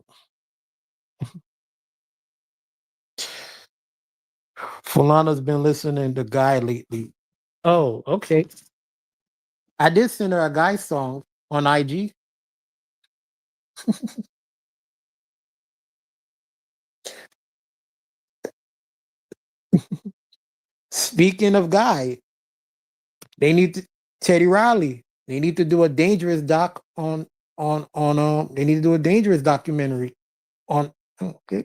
S1: Fulana's been listening to Guy lately. Oh, okay. I did send her a Guy song on IG. Speaking of Guy, they need to Teddy Riley. They need to do a dangerous doc on they need to do a dangerous documentary on okay.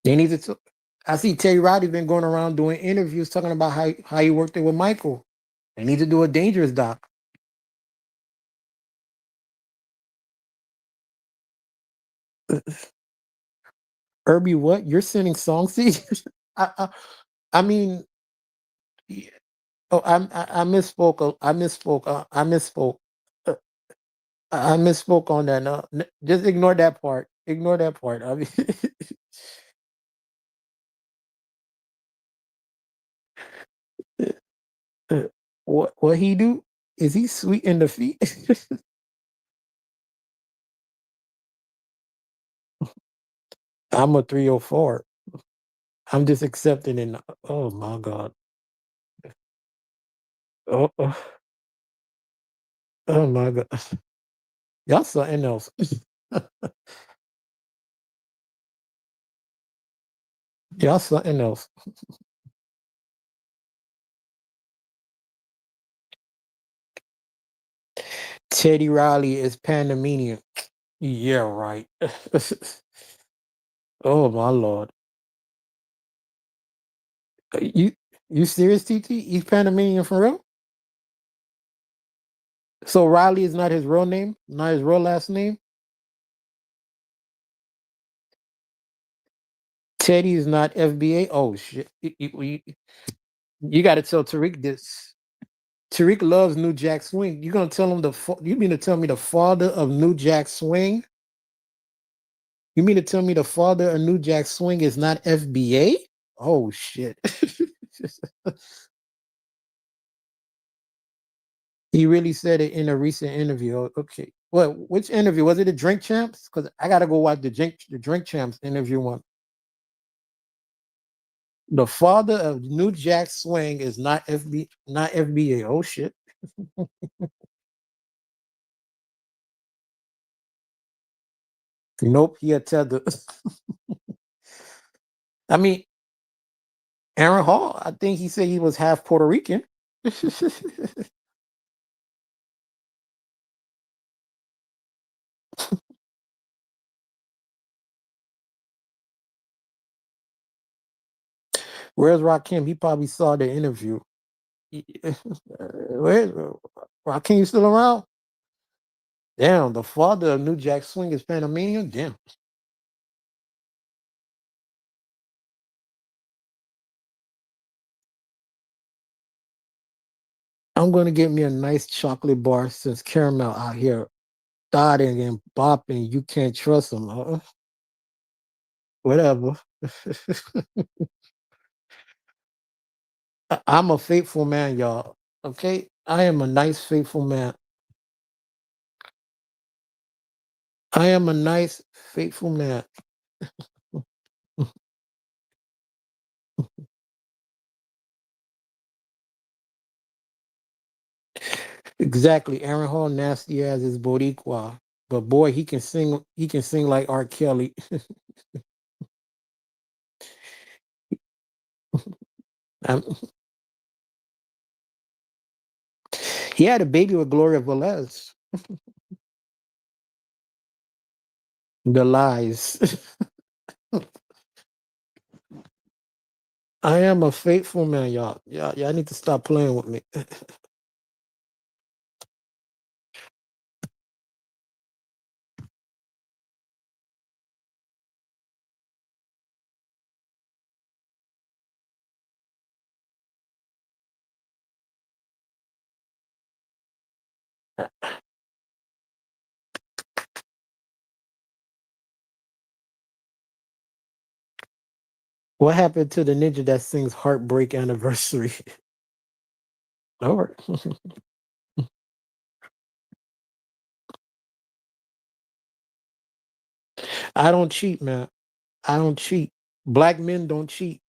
S1: They need to I see Teddy Riley been going around doing interviews talking about how he worked there with Michael. They need to do a dangerous doc. Irby, what? You're sending songs to you? I, I, I mean, yeah. Oh, I misspoke. I misspoke. I misspoke. Uh, I misspoke on that. No, just ignore that part. Ignore that part. I mean, what he do? Is he sweet in the feet? I'm a 304. I'm just accepting it. Oh my god. Oh, oh my god. Y'all something else. Y'all something else. Teddy Riley is Panamanian. Yeah, right. Oh my lord. You serious, TT? He's Panamanian for real? So Riley is not his real name, not his real last name. Teddy is not FBA. Oh shit! You got to tell Tariq this. Tariq loves New Jack Swing. You gonna tell him you mean to tell me the father of New Jack Swing? You mean to tell me the father of New Jack Swing is not FBA? Oh shit! He really said it in a recent interview. Okay, what? Which interview was it? The Drink Champs? Because I gotta go watch the Drink Champs interview one. The father of New Jack Swing is not FBA. Oh shit! Nope, he a tether. I mean, Aaron Hall. I think he said he was half Puerto Rican. Where's Rakim? He probably saw the interview. Where's Rakim? You still around? Damn, the father of New Jack Swing is Panamanian. Damn. I'm gonna get me a nice chocolate bar since Caramel out here dotting and bopping. You can't trust him. Whatever. I'm a faithful man, y'all. Okay, I am a nice, faithful man. I am a nice, faithful man. Exactly. Aaron Hall nasty as his Boricua. But boy, he can sing. He can sing like R. Kelly. Um, he had a baby with Gloria Velez. The lies. I am a faithful man, y'all. Y'all need to stop playing with me. What happened to the ninja that sings "Heartbreak Anniversary"? Lord, I don't cheat, man. I don't cheat. Black men don't cheat.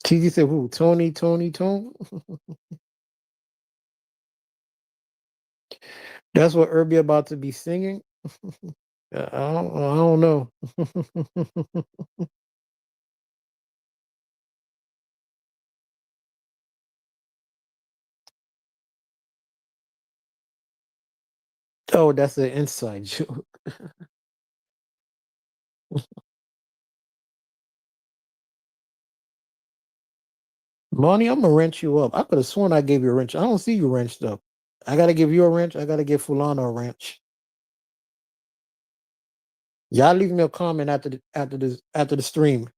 S1: Kiki said, "Who? Tony, Tone." That's what Irby about to be singing. I don't know. Oh, that's an inside joke. Money, I'm gonna wrench you up. I could have sworn I gave you a wrench. I don't see you wrenched up. I gotta give you a wrench. I gotta give Fulano a wrench. Y'all leave me a comment after the stream.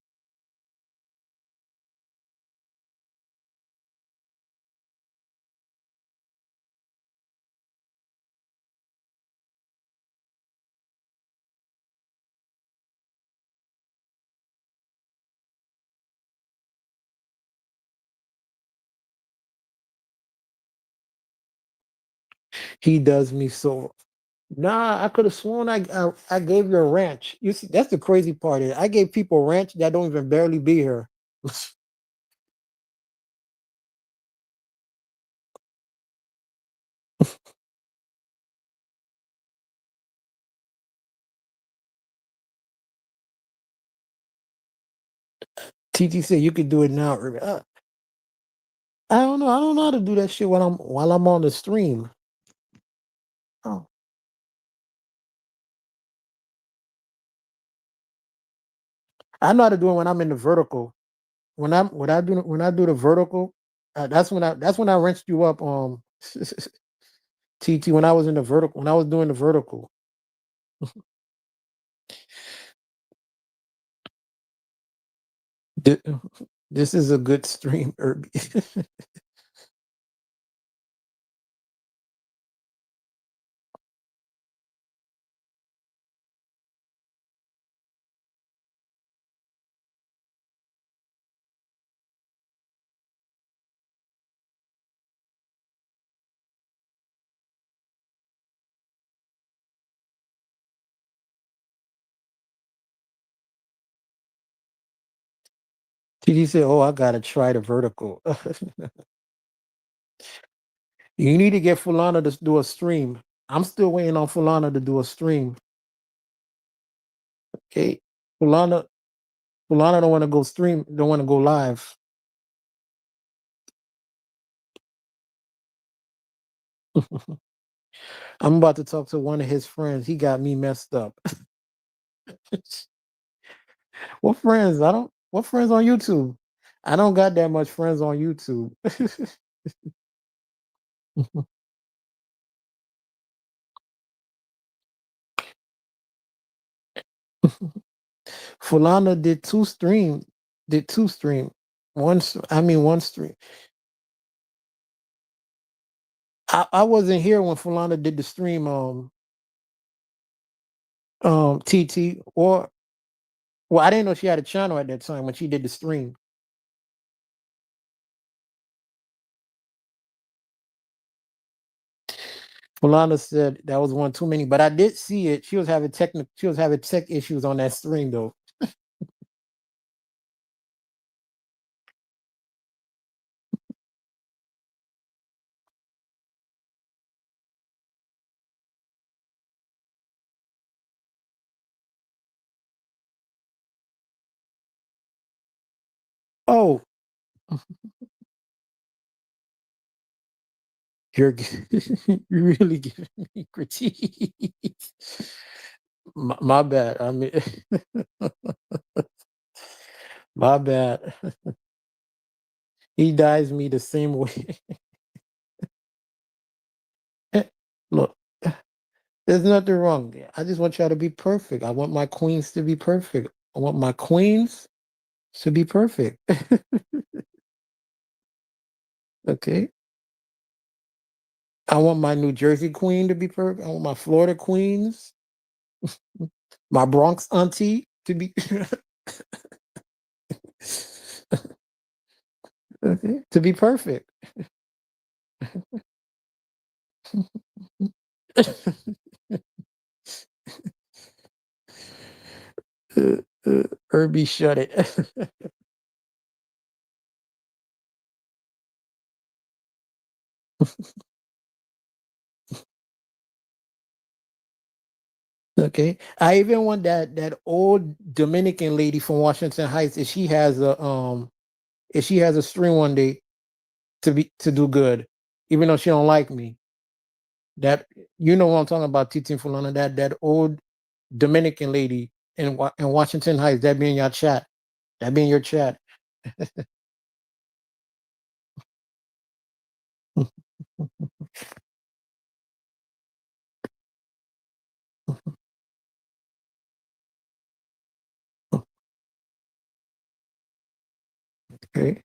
S1: He does me so. Nah, I could have sworn I gave you a wrench. You see, that's the crazy part. I gave people a wrench that don't even barely be here. TT said you could do it now. Irby. I don't know. I don't know how to do that shit while I'm on the stream. Oh, I know how to do it when I'm in the vertical. When I do the vertical, that's when I wrenched you up. TT, when I was in the vertical, when I was doing the vertical, thi- this is a good stream, Irby. TT said, "Oh, I gotta try the vertical." You need to get Fulana to do a stream. I'm still waiting on Fulana to do a stream. Okay, Fulana, Fulana don't want to go stream. Don't want to go live. I'm about to talk to one of his friends. He got me messed up. What friends? I don't. What friends on YouTube? I don't got that much friends on YouTube. Fulana did two stream. Did two stream. I mean one stream. I wasn't here when Fulana did the stream. TT or well, I didn't know she had a channel at that time when she did the stream. Fulana said that was one too many, but I did see it. She was having technical. She was having tech issues on that stream though. Oh, you're you're really giving me critique. My bad. I mean, my bad. He dies me the same way. Look, there's nothing wrong. I just want y'all to be perfect. I want my queens to be perfect. I want my queens to be perfect. Okay. I want my New Jersey queen to be perfect. I want my Florida queens, my Bronx auntie to be okay, to be perfect. uh, Herbie, shut it. Okay. I even want that old Dominican lady from Washington Heights if she has a string one day to do good, even though she don't like me. That you know what I'm talking about, Titi Fulana, that old Dominican lady in Washington Heights, that be in your chat. That be in your chat. Okay.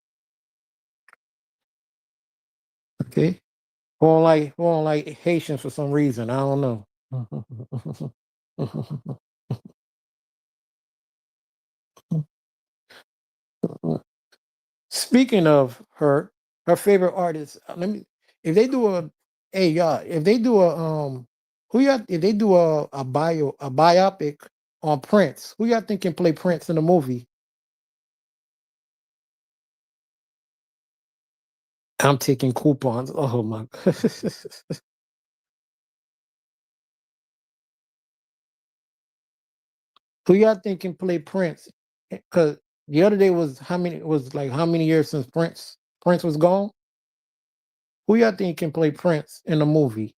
S1: Okay. Who don't like Haitians for some reason. I don't know. Speaking of her favorite artist, let me if they do a hey y'all, if they do a who y'all if they do a biopic on Prince, who y'all think can play Prince in the movie? I'm taking coupons. Oh my who y'all think can play Prince? Because the other day was how many years since Prince was gone? Who y'all think can play Prince in the movie?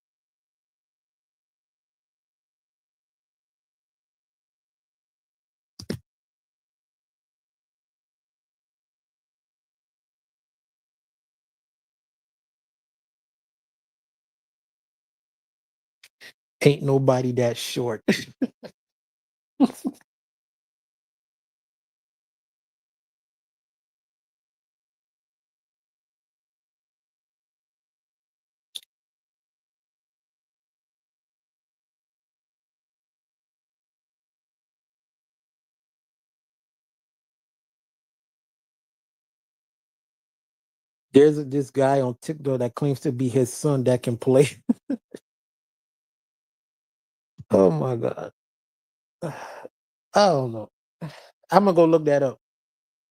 S1: Ain't nobody that short. This guy on TikTok that claims to be his son that can play. Oh my god. I don't know. I'm gonna go look that up.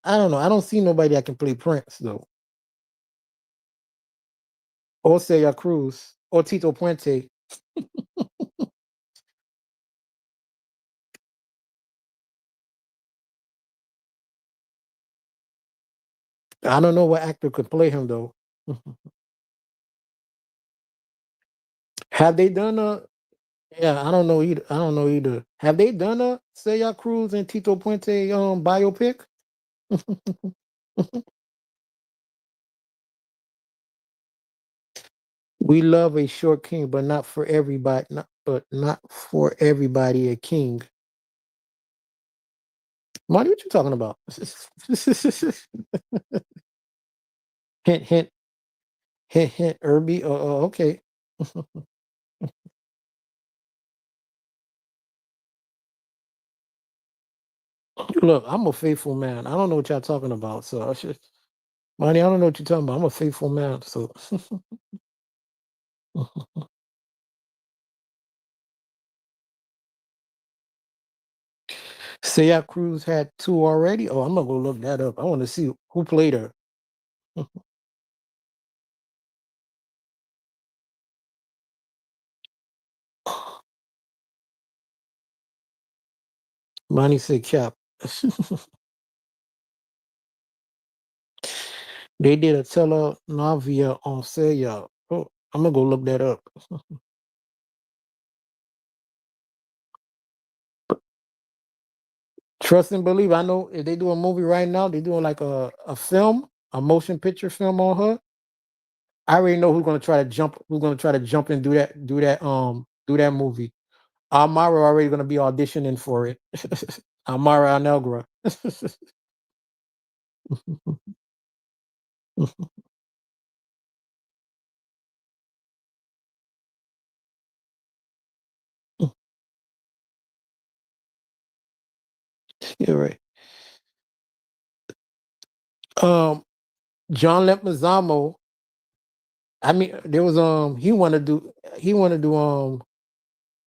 S1: I don't know. I don't see nobody that can play Prince though. Or Celia Cruz or Tito Puente. I don't know what actor could play him though. Have they done a? Yeah, I don't know either. I don't know either. Have they done a Celia Cruz and Tito Puente biopic? We love a short king, but not for everybody. Not for everybody a king. Marty, what you talking about? Hint, hint, hint, hint. Irby. Okay. Look, I'm a faithful man. I don't know what y'all talking about. So I should, Marty, I don't know what you're talking about. I'm a faithful man. So Celia Cruz had two already. Oh, I'm gonna go look that up. I want to see who played her. Money said cap. They did a telenovela on Celia. Oh, I'm gonna go look that up. Trust and believe. I know if they do a movie right now, they're doing like a film, a motion picture film on her. I already know who's gonna try to jump. Who's gonna try to jump and do that movie. Amara already gonna be auditioning for it. Amara Alnegra. You're right. Um, John Leguizamo. I mean, there was he want to do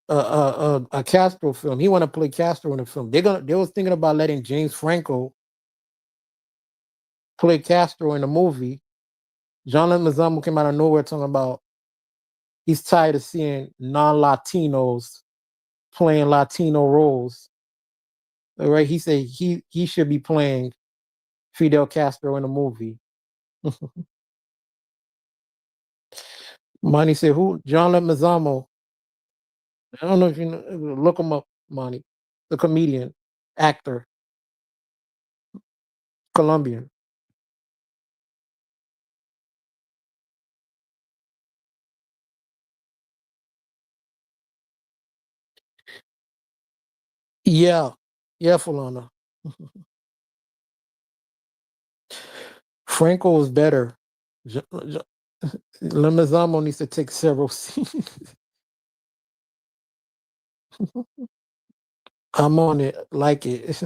S1: a Castro film. He want to play Castro in the film. They was thinking about letting James Franco play Castro in the movie. John Leguizamo came out of nowhere talking about he's tired of seeing non-Latinos playing Latino roles. All right, he said he should be playing Fidel Castro in the movie. Monty said, "Who? John Leguizamo. I don't know if you know. Look him up, Monty. The comedian, actor, Colombian. Yeah, yeah, Fulana. Franco was better. Leguizamo needs to take several scenes. I'm on it, like it.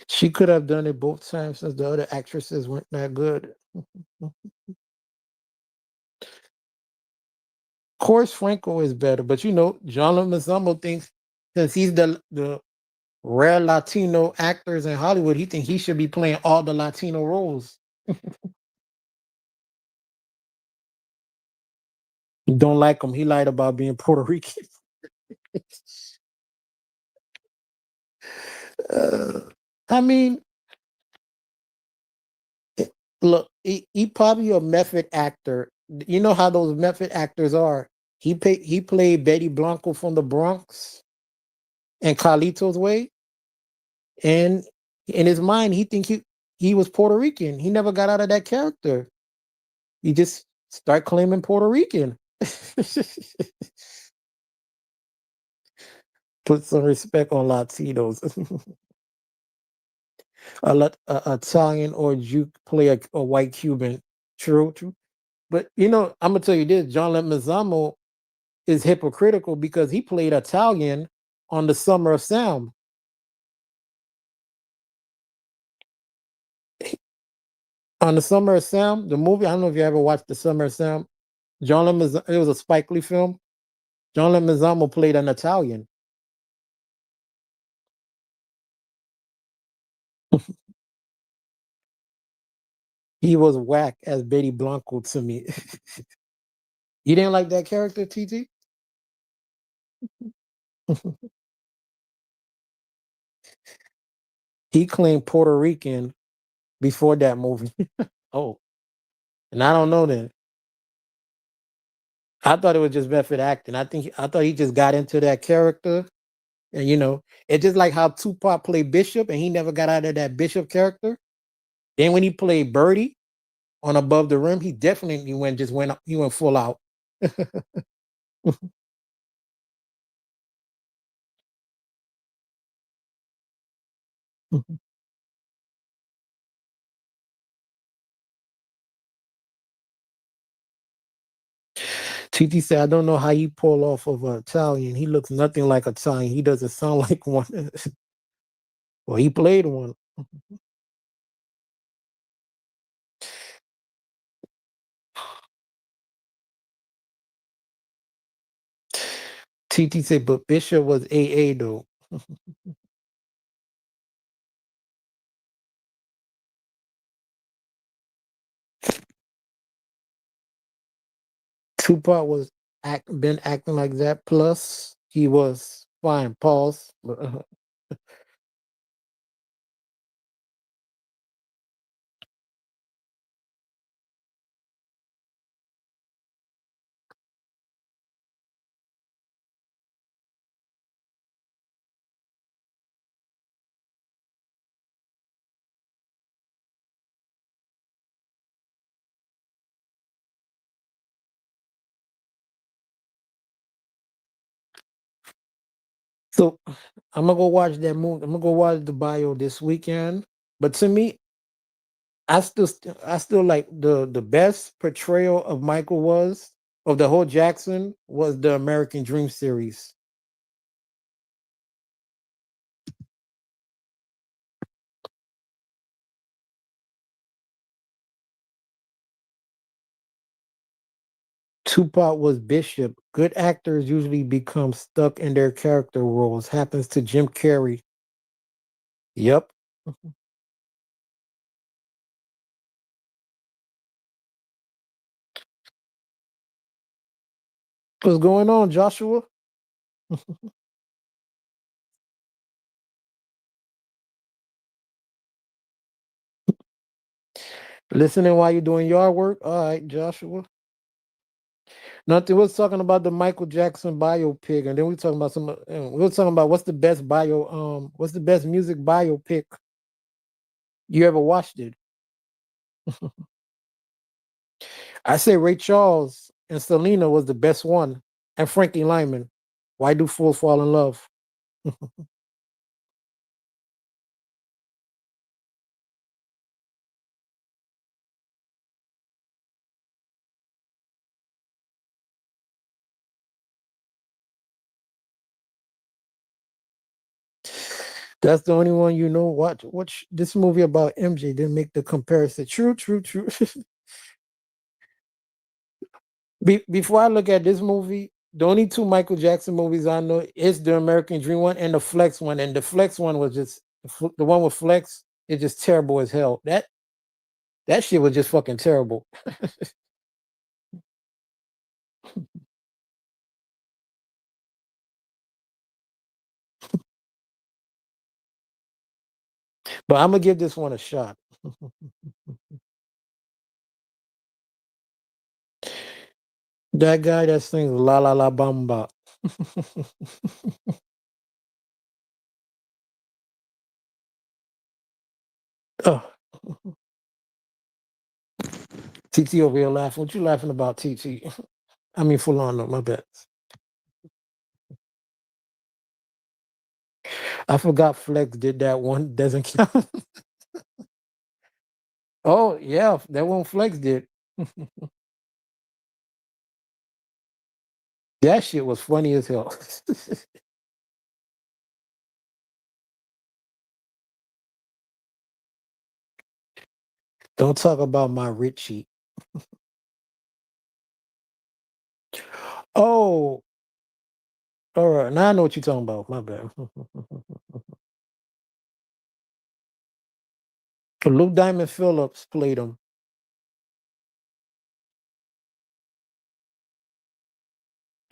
S1: She could have done it both times since the other actresses weren't that good. Of course, Franco is better, but you know, John Leguizamo thinks since he's the rare Latino actors in Hollywood, he thinks he should be playing all the Latino roles. He don't like him. He lied about being Puerto Rican. uh, I mean, look, he probably a method actor. You know how those method actors are. He played Betty Blanco from the Bronx and Carlito's Way, and In his mind, he was Puerto Rican. He never got out of that character. He just start claiming Puerto Rican. Put some respect on Latinos. Italian or you play a white Cuban. True, true. But I'm gonna tell you this: John Leguizamo is hypocritical because he played Italian on the Summer of Sam. On the Summer of Sam, the movie. I don't know if you ever watched the Summer of Sam. It was a Spike Lee film. John Leguizamo played an Italian. He was whack as Betty Blanco to me. You didn't like that character, TT? He claimed Puerto Rican before that movie. Oh, and I don't know then. I thought it was just method acting. I thought he just got into that character, and it's just like how Tupac played Bishop, and he never got out of that Bishop character. Then when he played Birdie on Above the Rim, he definitely went full out. TT said, "I don't know how you pull off of an Italian. He looks nothing like Italian. He doesn't sound like one." Well, he played one. TT said, "But Bishop was AA though." Tupac been acting like that. Plus, he was fine. Pause. So I'm gonna go watch that movie. I'm gonna go watch the bio this weekend. But to me, I still like the best portrayal of Michael was of the whole Jackson was the American Dream series. Tupac was Bishop. Good actors usually become stuck in their character roles. Happens to Jim Carrey. Yep. What's going on, Joshua? Listening while you're doing yard work? All right, Joshua. Nothing. We was talking about the Michael Jackson biopic, and then we talking about we were talking about what's the best music biopic you ever watched it? I say Ray Charles and Selena was the best one, and Frankie Lyman. Why do fools fall in love? That's the only one you know. Watch this movie about MJ. Then make the comparison. True, true, true. Before I look at this movie, the only two Michael Jackson movies I know is the American Dream one and the Flex one. And the Flex one was just the one with Flex. It's just terrible as hell. That shit was just fucking terrible. But I'm gonna give this one a shot. That guy that sings La La La Bamba. Oh, TT over here laughing. What you laughing about, TT? I mean, Fulano, my bad. I forgot Flex did that one. Doesn't count. Oh, yeah, that one Flex did. That shit was funny as hell. Don't talk about my Richie. Oh, all right. Now I know what you're talking about. My bad. Luke Diamond Phillips played him.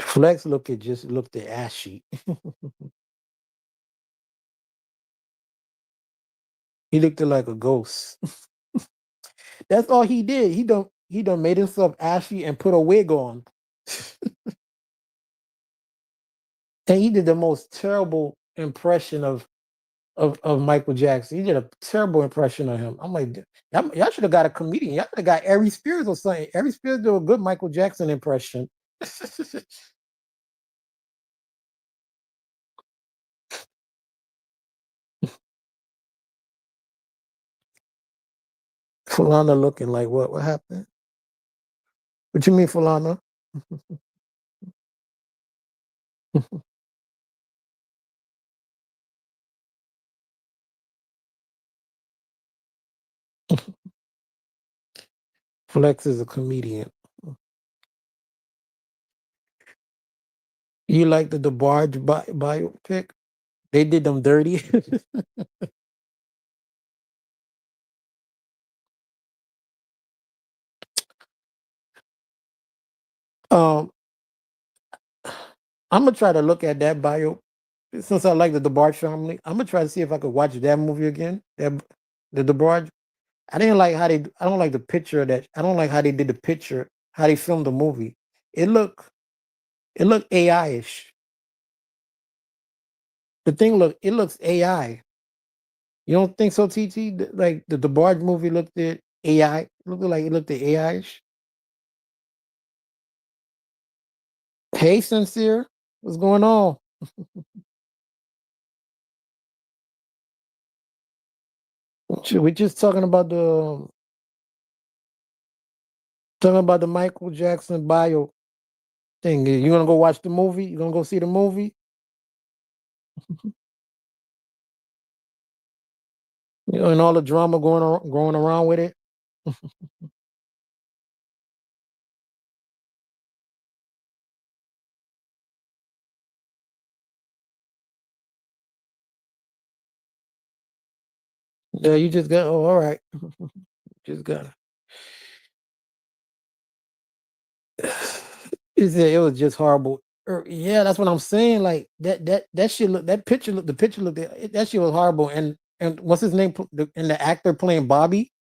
S1: Flex looked at ashy. He looked like a ghost. That's all he did. He done made himself ashy and put a wig on. And he did the most terrible impression of Michael Jackson. He did a terrible impression of him. I'm like, y'all should have got a comedian. Y'all should have got Ari Spears or something. Ari Spears did a good Michael Jackson impression. Fulana looking like what? What happened? What you mean, Fulana? Flex is a comedian. You like the Debarge biopic? They did them dirty. um, I'm gonna try to look at that bio since I like the Debarge family. I'm gonna try to see if I could watch that movie again. The Debarge. I didn't like how they. I don't like the picture of that. I don't like how they did the picture. How they filmed the movie. It look. It looked AI-ish. The thing look. It looks AI. You don't think so, TT? Like the Debarge movie looked at AI. Looked like it looked at AI-ish. Hey, sincere. What's going on? Shit, we just talking about the Michael Jackson bio thing. You gonna go watch the movie? You gonna go see the movie? You know, and all the drama going around with it. Yeah, you just got. Oh, all right. Just got. It was just horrible. Yeah, that's what I'm saying. Like that shit look. That picture look. The picture looked. That shit was horrible. And what's his name? And the actor playing Bobby.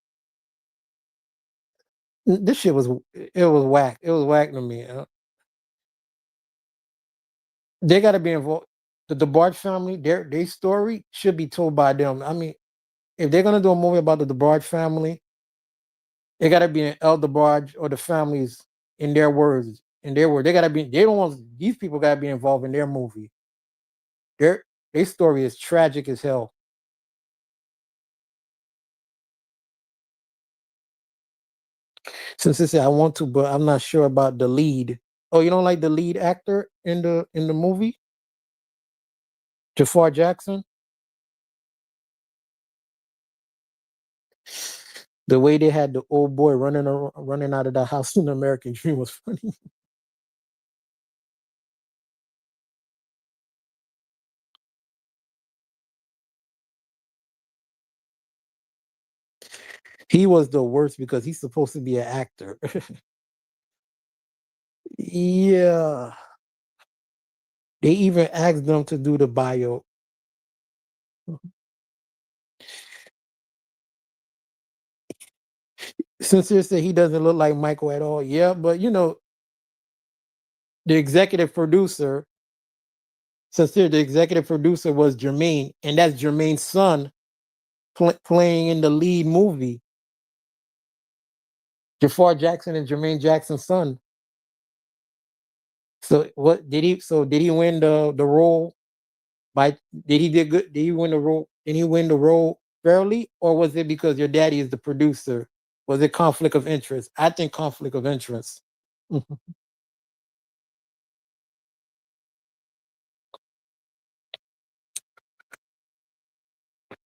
S1: This shit was. It was whack. It was whack to me. They got to be involved. The Debarge family, their story should be told by them. I mean, if they're gonna do a movie about the Debarge family, it got to be an El Debarge or the families in their words. In their words, they got to be. They don't want these people got to be involved in their movie. Their story is tragic as hell. Since they said I want to, but I'm not sure about the lead. Oh, you don't like the lead actor in the movie, Jafar Jackson? The way they had the old boy running out of the house in American Dream was funny. He was the worst because he's supposed to be an actor. Yeah, they even asked them to do the bio. Sincere said he doesn't look like Michael at all. Yeah, but the executive producer, Sincere, the executive producer was Jermaine, and that's Jermaine's son. playing in the lead movie. Jafar Jackson and Jermaine Jackson's son. So what did he? So did he win the role by? Did he did good? Did he win the role? Did he win the role fairly, or was it because your daddy is the producer? Was it conflict of interest? I think conflict of interest.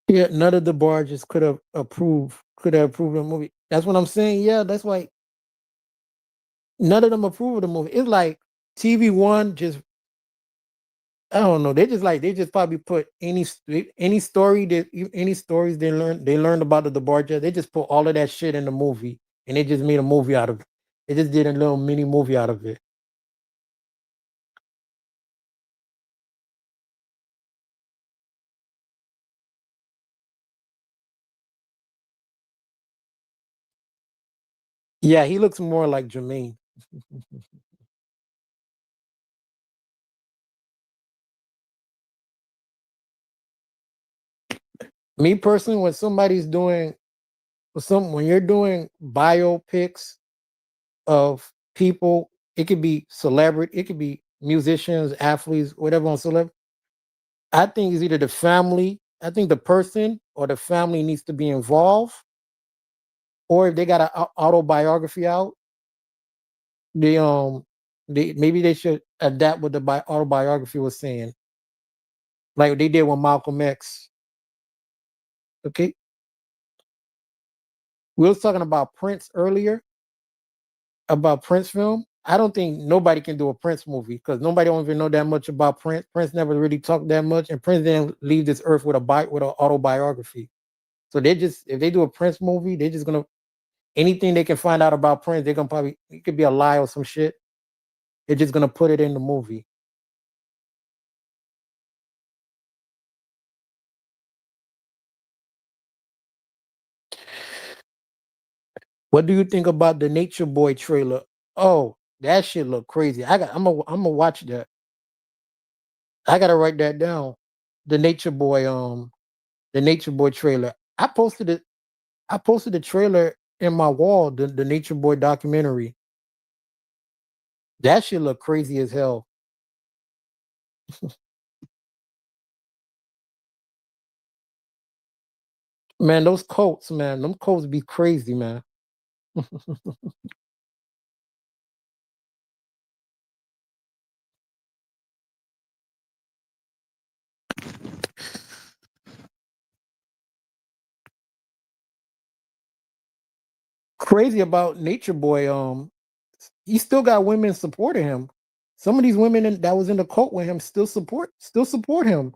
S1: Yeah, none of the barges could have approved the movie. That's what I'm saying. Yeah, that's why none of them approve of the movie. It's like TV1 just I don't know. They just probably put any story that any stories they learned about the Debarge. They just put all of that shit in the movie and they just made a movie out of it. They just did a little mini movie out of it. Yeah, he looks more like Jermaine. Me personally, when somebody's doing when you're doing biopics of people, it could be celebrity, it could be musicians, athletes, whatever on celeb. I think it's either the family, I think the person or the family needs to be involved, or if they got an autobiography out, they maybe they should adapt what the autobiography was saying, like they did with Malcolm X. Okay, we was talking about Prince earlier, about Prince film. I don't think nobody can do a Prince movie because nobody don't even know that much about Prince. Prince never really talked that much, and Prince didn't leave this earth with with an autobiography. So they just if they do a Prince movie, they're just gonna anything they can find out about Prince, they're gonna probably it could be a lie or some shit. They're just gonna put it in the movie. What do you think about the Nature Boy trailer? Oh, that shit look crazy. I'm gonna watch that. I gotta write that down. The Nature Boy the Nature Boy trailer. I posted the trailer in my wall, the Nature Boy documentary. That shit look crazy as hell. Man, those coats, man, them coats be crazy, man. Crazy about Nature Boy. He still got women supporting him. Some of these women that was in the cult with him still support him.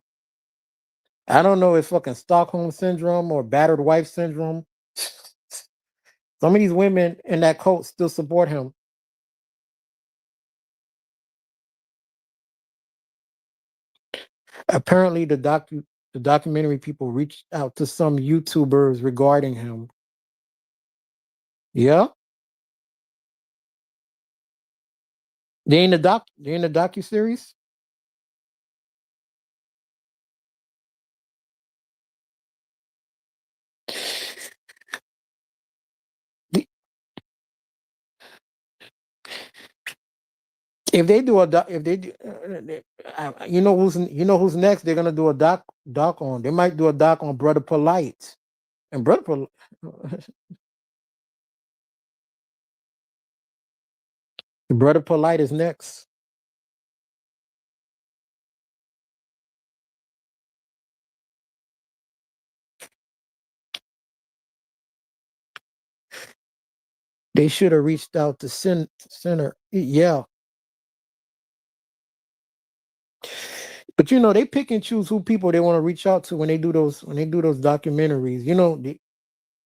S1: I don't know if fucking Stockholm syndrome or battered wife syndrome. Some of these women in that cult still support him. Apparently, the documentary people reached out to some YouTubers regarding him. Yeah, they in the docu series. If they do a doc, if they do, you know who's next. They're gonna do a doc on. They might do a doc on Brother Polite and Brother Polite. Brother Polite is next. They should have reached out to center. Yeah, but you know they pick and choose who people they want to reach out to when they do those documentaries. You know,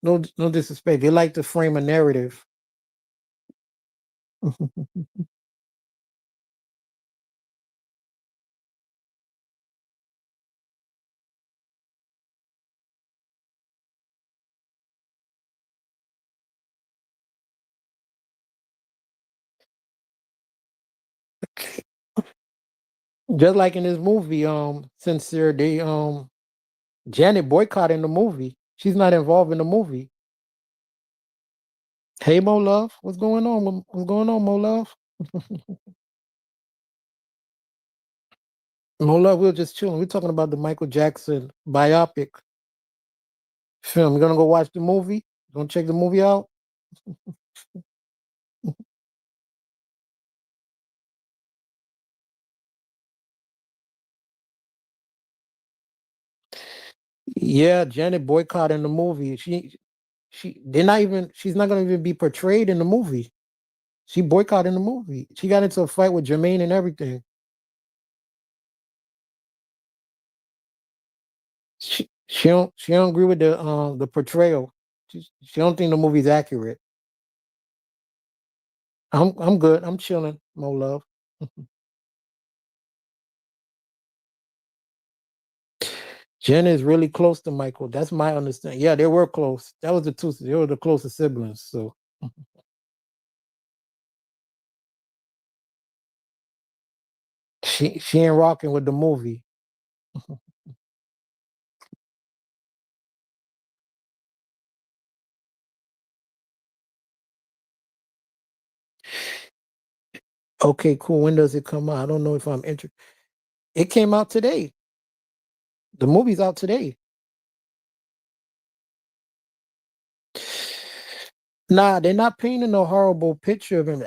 S1: no disrespect. They like to frame a narrative. Just like in this movie, sincere, they Janet boycotting the movie. She's not involved in the movie. Hey, Mo Love, what's going on? What's going on, Mo Love? Mo Love, we're just chilling. We're talking about the Michael Jackson biopic film. You're gonna go watch the movie. Gonna check the movie out. Yeah, Janet boycotting the movie. They're not even. She's not gonna even be portrayed in the movie. She boycotting the movie. She got into a fight with Jermaine and everything. She don't agree with the portrayal. She don't think the movie's accurate. I'm good. I'm chilling. Mo Love. Jen is really close to Michael. That's my understanding. Yeah, they were close. That was the two. They were the closest siblings. So she ain't rocking with the movie. Okay, cool. When does it come out? I don't know if I'm interested. It came out today. The movie's out today. Nah, they're not painting a horrible picture of him.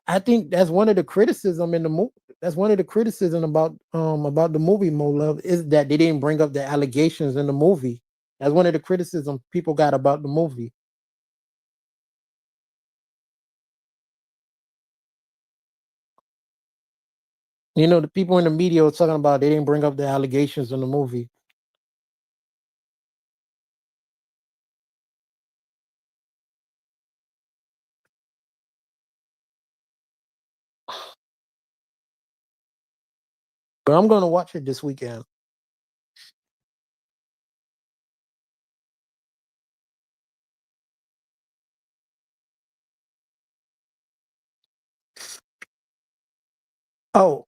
S1: I think that's one of the criticism in the movie. That's one of the criticism about the movie Mo Love is that they didn't bring up the allegations in the movie. That's one of the criticism people got about the movie. You know, the people in the media were talking about they didn't bring up the allegations in the movie. But I'm gonna watch it this weekend. Oh,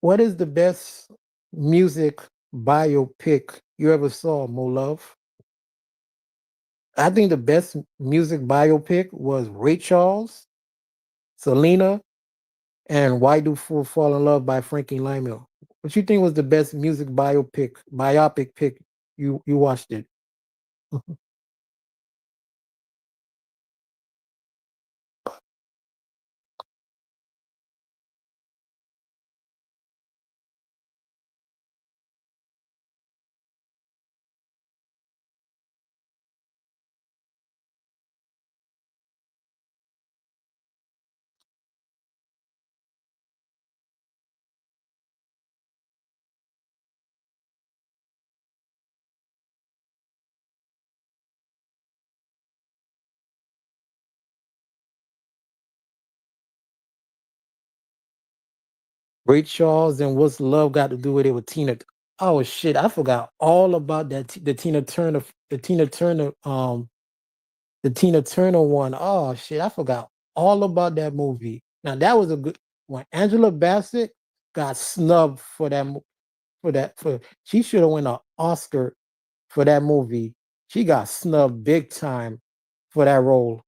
S1: what is the best music biopic you ever saw, Mo Love? I think the best music biopic was Ray Charles, Selena, and Why Do Fools Fall in Love by Frankie Lymel. What you think was the best music biopic pick you watched it? Ray Charles and What's Love Got to Do with it with Tina? Oh shit, I forgot all about that. The Tina Turner one. Oh shit, I forgot all about that movie. Now that was a good when Angela Bassett got snubbed for for she should have won an Oscar for that movie. She got snubbed big time for that role.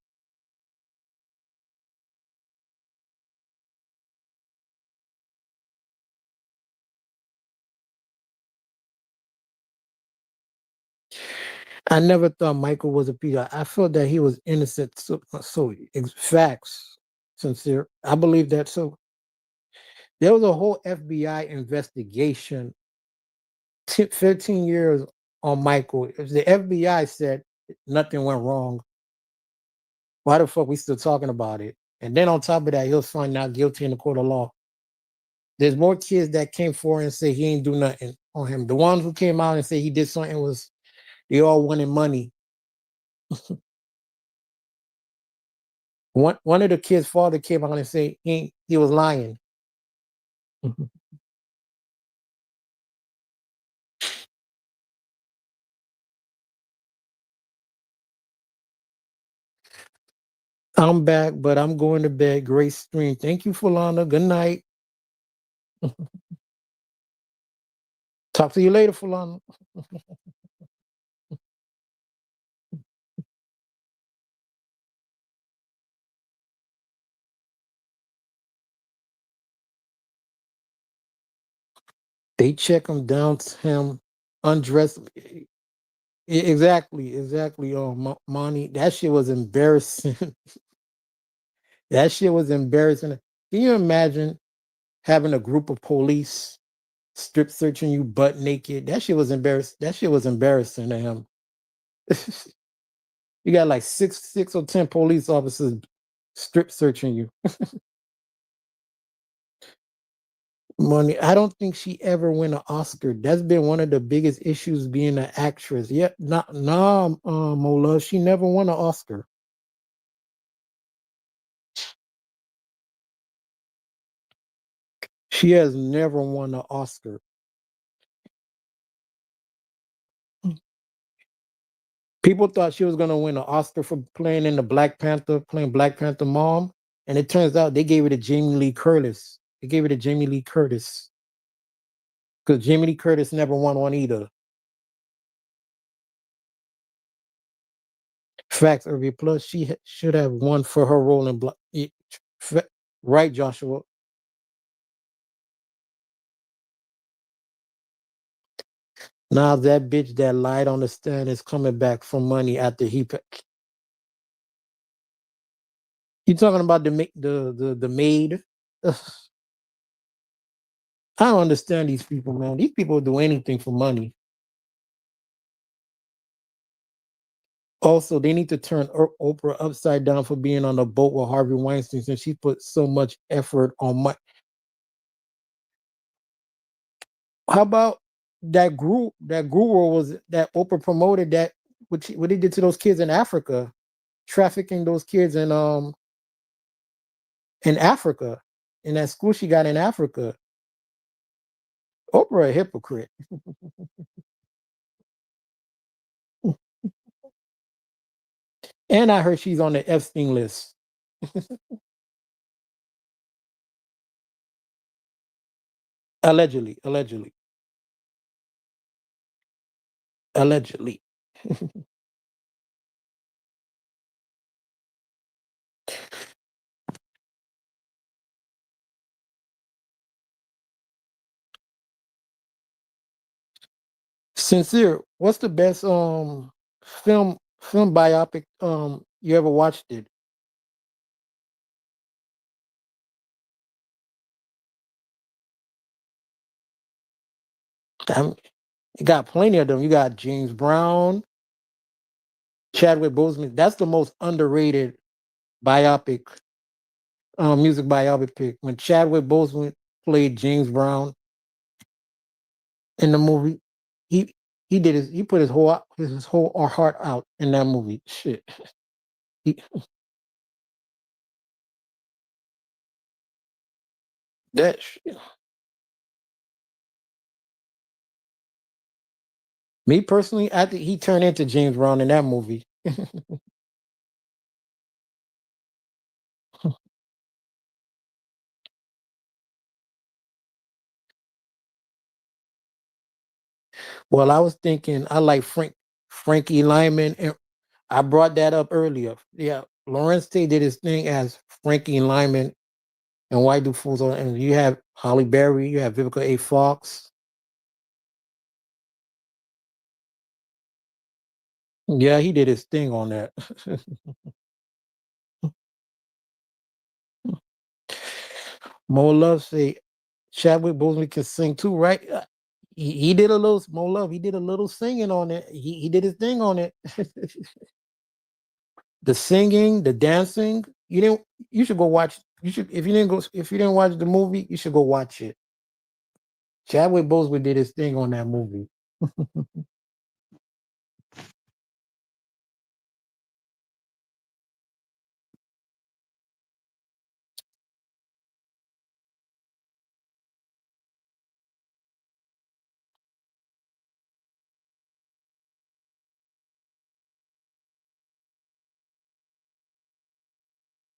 S1: I never thought Michael was a Peter. I felt that he was innocent. Facts, sincere. I believe that. So there was a whole FBI investigation, 15 years on Michael. If the FBI said nothing went wrong, why the fuck we still talking about it? And then on top of that, he'll find out guilty in the court of law. There's more kids that came forward and say he ain't do nothing on him. The ones who came out and say he did something was they all wanted money. One of the kids' father came out and said he was lying. I'm back, but I'm going to bed. Great stream. Thank you, Fulana. Good night. Talk to you later, Fulana. They check him down to him, undress. Exactly, exactly. Oh, Monty, that shit was embarrassing. That shit was embarrassing. Can you imagine having a group of police strip searching you butt naked? That shit was embarrassing. That shit was embarrassing to him. You got like six or 10 police officers strip searching you. Money. I don't think she ever win an Oscar. That's been one of the biggest issues being an actress. Yeah, Mola. She never won an Oscar. She has never won an Oscar. People thought she was gonna win an Oscar for playing in the Black Panther, playing Black Panther mom, and it turns out they gave it to Jamie Lee Curtis. They gave it to Jamie Lee Curtis because Jamie Lee Curtis never won one either. Facts, Irving. Plus, she should have won for her role in Black. Right, Joshua. Now that bitch that lied on the stand is coming back for money after You talking about the maid? Ugh, I don't understand these people, man. These people do anything for money. Also, they need to turn Oprah upside down for being on the boat with Harvey Weinstein since she put so much effort on my. How about that group? That guru was that Oprah promoted that what they did to those kids in Africa, trafficking those kids in Africa, in that school she got in Africa. Oprah a hypocrite. And I heard she's on the Epstein list. Allegedly, allegedly, allegedly. Sincere, what's the best film biopic you ever watched it? You got plenty of them. You got James Brown, Chadwick Boseman. That's the most underrated biopic, music biopic pick. When Chadwick Boseman played James Brown in the movie, he he put his whole heart out in that movie. Shit. He, that Me personally, I think he turned into James Brown in that movie. Well, I was thinking I like Frankie Lyman, and I brought that up earlier. Yeah, Lawrence Tate did his thing as Frankie Lyman and Why Do Fools on, and you have Holly Berry, you have Vivica A. Fox. Yeah, he did his thing on that. Mo Love say Chadwick Boseman can sing too, right? He did a little Mo Love. He did a little singing on it. He did his thing on it. The singing, the dancing. You didn't. You should go watch. You should if you didn't go if you didn't watch the movie, you should go watch it. Chadwick Boseman did his thing on that movie.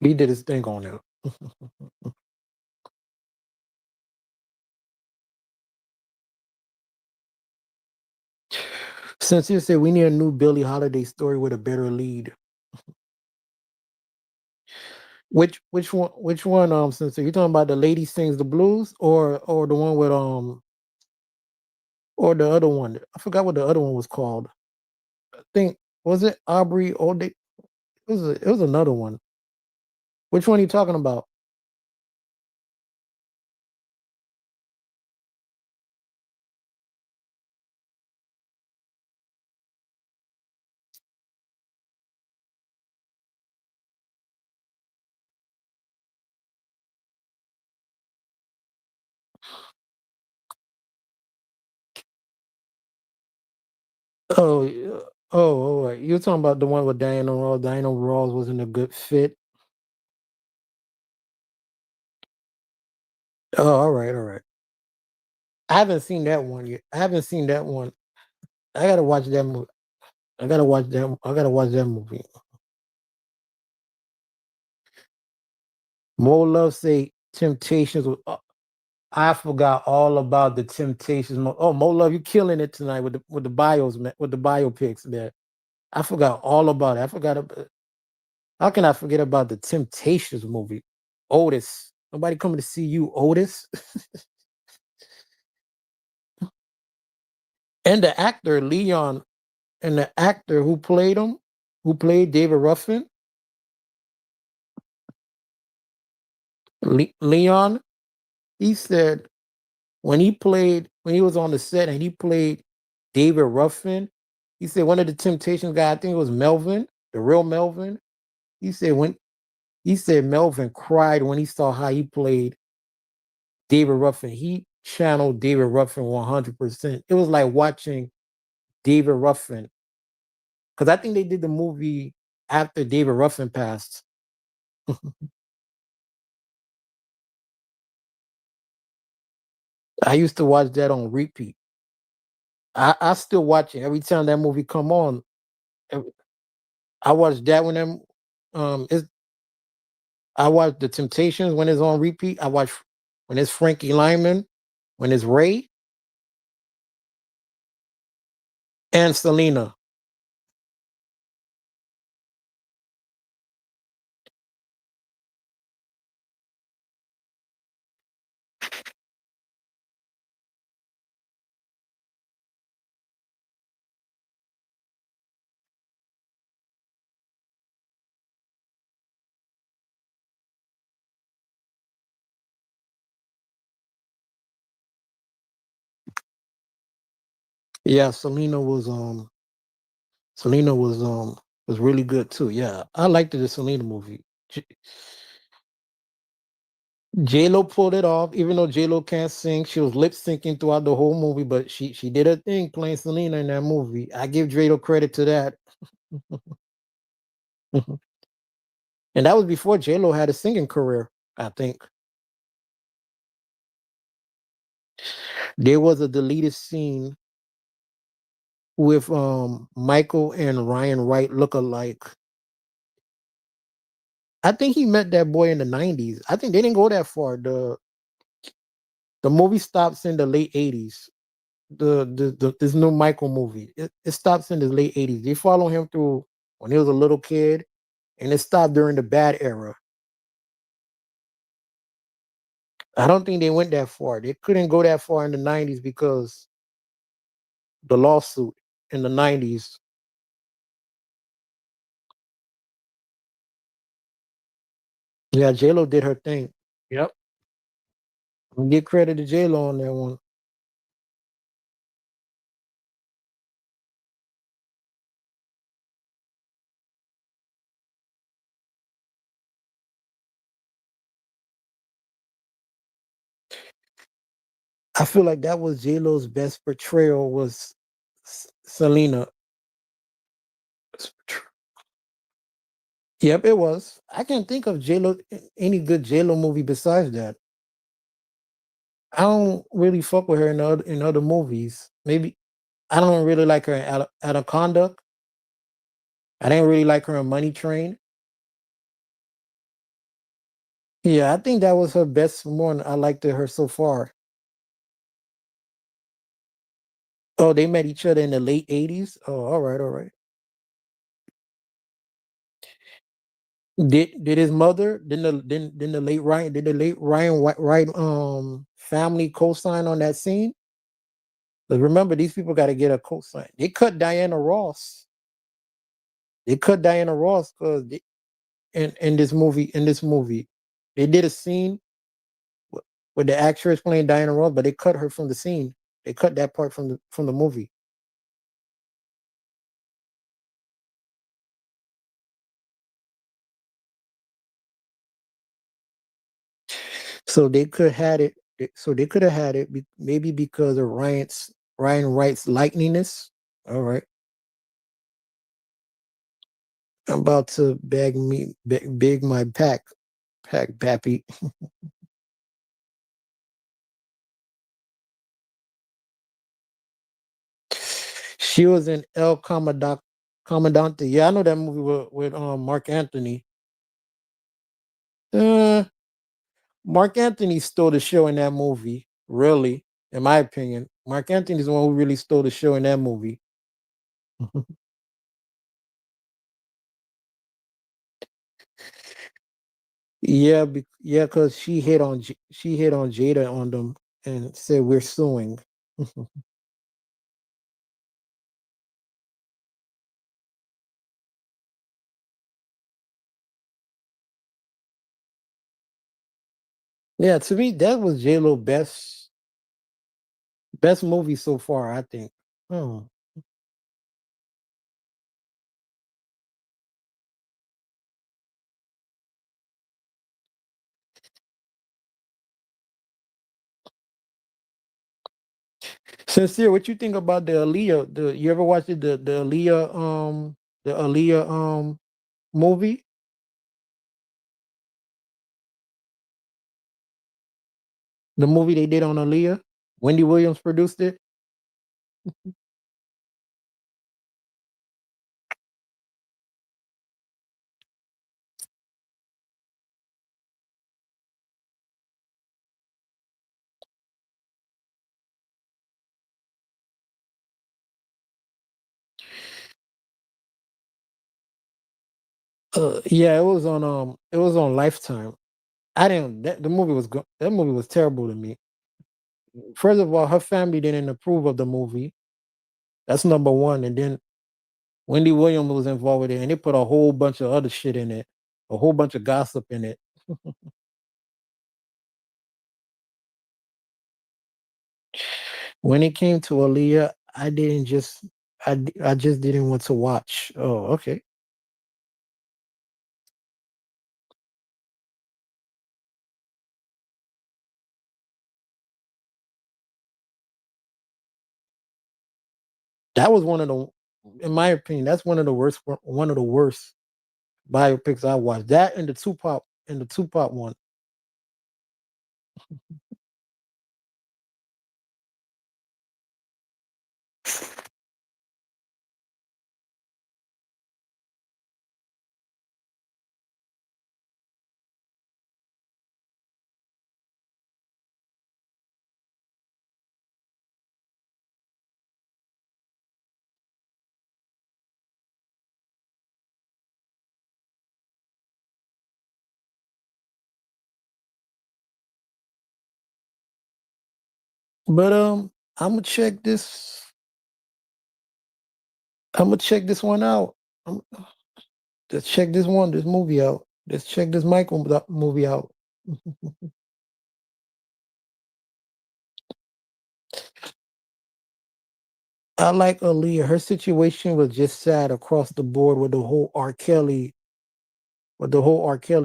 S1: He did his thing on it. Since you said we need a new Billie Holiday story with a better lead, which one? Since you talking about the lady sings the blues or the one with or the other one. I forgot what the other one was called. I think was it Aubrey Ode? It was another one. Which one are you talking about? Oh, right. You're talking about the one with Diana Ross. Diana Ross wasn't a good fit. Oh, all right, all right. I haven't seen that one yet. I haven't seen that one. I gotta watch that movie. I gotta watch that. I gotta watch that movie. More love say Temptations. I forgot all about the Temptations. Oh, Mo Love, you killing it tonight with the bios, man, with the biopics, man. I forgot all about it. I forgot about. How can I forget about the Temptations movie? Otis. Nobody coming to see you, Otis. And the actor Leon, and the actor who played him, who played David Ruffin, Leon. He said when he was on the set and he played David Ruffin, he said one of the Temptations guy, I think it was Melvin, the real Melvin. He said when he said Melvin cried when he saw how he played David Ruffin. He channeled David Ruffin 100%. It was like watching David Ruffin because I think they did the movie after David Ruffin passed. I used to watch that on repeat. I still watch it every time that movie come on. I watch that when them it's I watch the Temptations when it's on repeat. I watch when it's Frankie Lyman, when it's Ray and Selena. Yeah, Selena was really good too. Yeah, I liked the Selena movie. J Lo pulled it off, even though J Lo can't sing. She was lip syncing throughout the whole movie, but she did her thing playing Selena in that movie. I give J Lo credit to that. And that was before J Lo had a singing career. I think there was a deleted scene with Michael and Ryan Wright look alike. I think he met that boy in the 90s. I think they didn't go that far. The movie stops in the late 80s. The this new Michael movie. It stops in the late 80s. They follow him through when he was a little kid, and it stopped during the bad era. I don't think they went that far. They couldn't go that far in the 90s because the lawsuit in the 90s. Yeah, J Lo did her thing. Yep. Give credit to J Lo on that one. I feel like that was J Lo's best portrayal was Selena. Yep, it was. I can't think of J Lo any good J Lo movie besides that. I don't really fuck with her in other movies. Maybe I don't really like her in Anaconda. I didn't really like her in Money Train. Yeah, I think that was her best one. I liked her so far. Oh, they met each other in the late 80s. Oh, all right, all right. Did his mother? Didn't the late Ryan? Did the late Ryan Wright family co-sign on that scene? But remember, these people got to get a cosign. They cut Diana Ross. They cut Diana Ross because in this movie, they did a scene with the actress playing Diana Ross, but they cut her from the scene. They cut that part from the movie. So they could had it. So they could have had it maybe because of Ryan Wright's likeliness. All right, I'm about to big my pack pappy. She was in Commandante. Yeah, I know that movie with Mark Anthony. Uh, Mark Anthony stole the show in that movie. Really, in my opinion, Mark Anthony's the one who really stole the show in that movie. Yeah, yeah, because she hit on Jada on them and said we're suing. Yeah, to me that was J Lo best movie so far. I think. Oh. Sincere, what you think about the Aaliyah? You ever watched the Aaliyah movie? The movie they did on Aaliyah? Wendy Williams produced it. Yeah, it was on Lifetime. I didn't that the movie was that movie was terrible to me. First of all, her family didn't approve of the movie. That's number one. And then Wendy Williams was involved with it, and they put a whole bunch of other shit in it, a whole bunch of gossip in it. When it came to Aaliyah, I just didn't want to watch. Oh, okay. That was one of the, in my opinion, that's one of the worst biopics I watched. That and the Tupac one. But I'm gonna check this. I'm gonna check this one out. I'm, let's check this movie out. Let's check this movie out. I like Aaliyah. Her situation was just sad across the board with the whole R. Kelly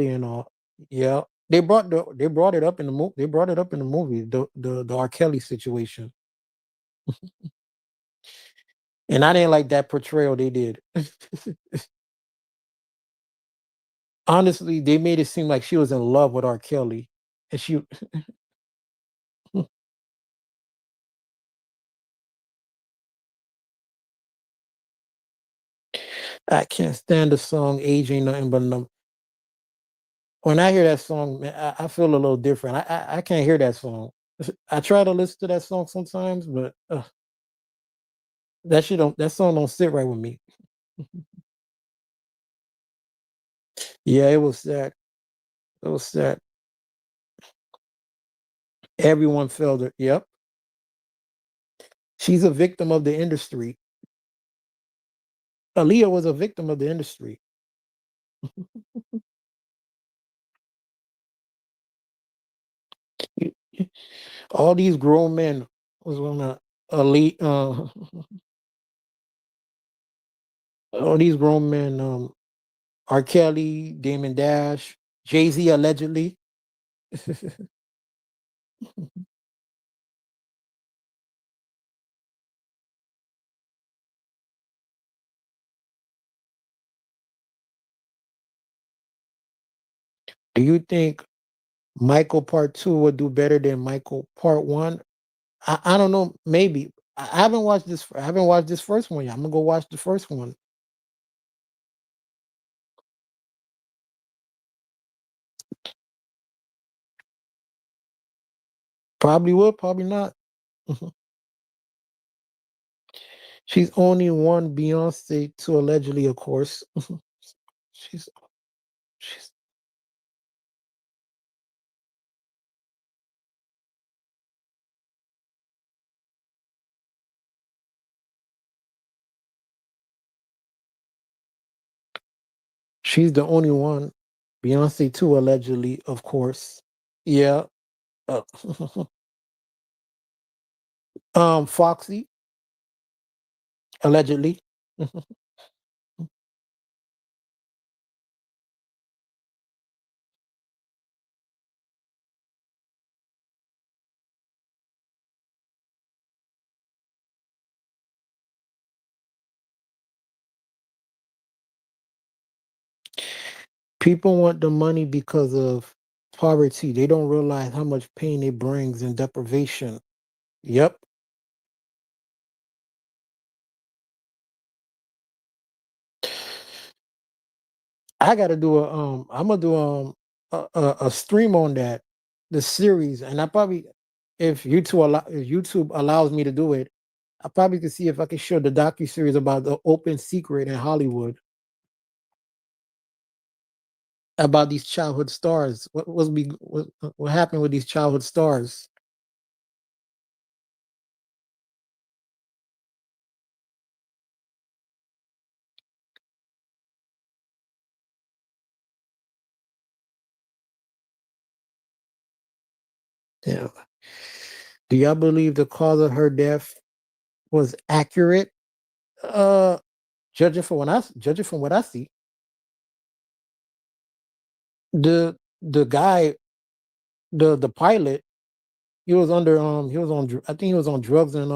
S1: and all. Yeah, they brought it up in the movie. They brought it up in the movie. The R. Kelly situation, and I didn't like that portrayal they did. Honestly, they made it seem like she was in love with R. Kelly, and she. I can't stand the song "Age Ain't Nothing But a Number." When I hear that song, man, I feel a little different. I can't hear that song. I try to listen to that song sometimes, but that song don't sit right with me. Yeah, it was sad. It was sad. Everyone felt it. Yep. She's a victim of the industry. Aaliyah was a victim of the industry. All these grown men was on a elite. All these grown men. R. Kelly, Damon Dash, Jay Z allegedly. Do you think Michael Part Two would do better than Michael Part One? I don't know. Maybe I haven't watched this. I haven't watched this first one yet. I'm gonna go watch the first one. Probably would. Probably not. She's only one Beyonce to allegedly, of course. she's she's she's the only one. Beyonce too allegedly, of course. Yeah. Uh, Foxy allegedly. People want the money because of poverty. They don't realize how much pain it brings and deprivation. Yep. I gotta do I'm gonna do a stream on that, the series, and I probably if YouTube allows me to do it, I probably could see if I can show the docu series about the open secret in Hollywood about these childhood stars. What happened with these childhood stars? Yeah. Do y'all believe the cause of her death was accurate? Uh, judging from what I see, the guy, the pilot, he was on I think he was on drugs and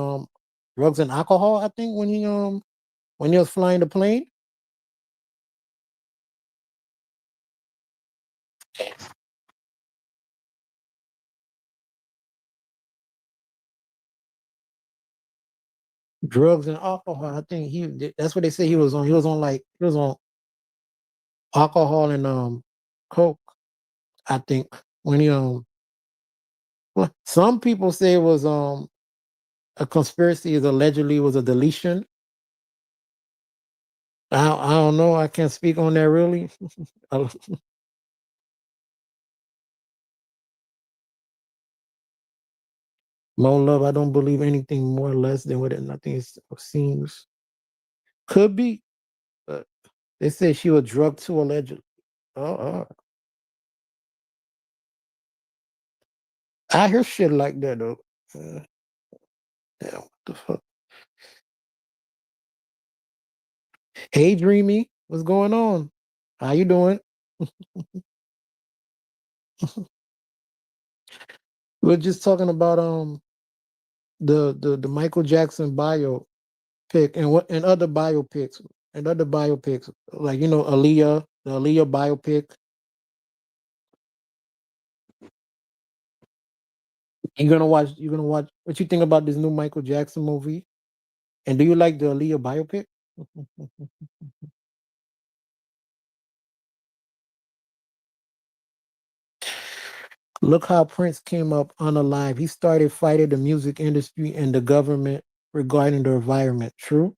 S1: alcohol. I think when he was flying the plane, drugs and alcohol. I think that's what they say he was on. He was on alcohol and coke. I think when he well, some people say it was a conspiracy. Is allegedly was a deletion. I don't know. I can't speak on that really. More love. I don't believe anything more or less than what it nothing seems. Could be, but they said she was drugged too allegedly. Oh, I hear shit like that though. Uh, yeah, what the fuck? Hey, Dreamy, what's going on? How you doing? We're just talking about the Michael Jackson biopic and other biopics like Aaliyah, the Aaliyah biopic. You're gonna watch what you think about this new Michael Jackson movie? And do you like the Aaliyah biopic? Look how Prince came up unalive. He started fighting the music industry and the government regarding the environment. True.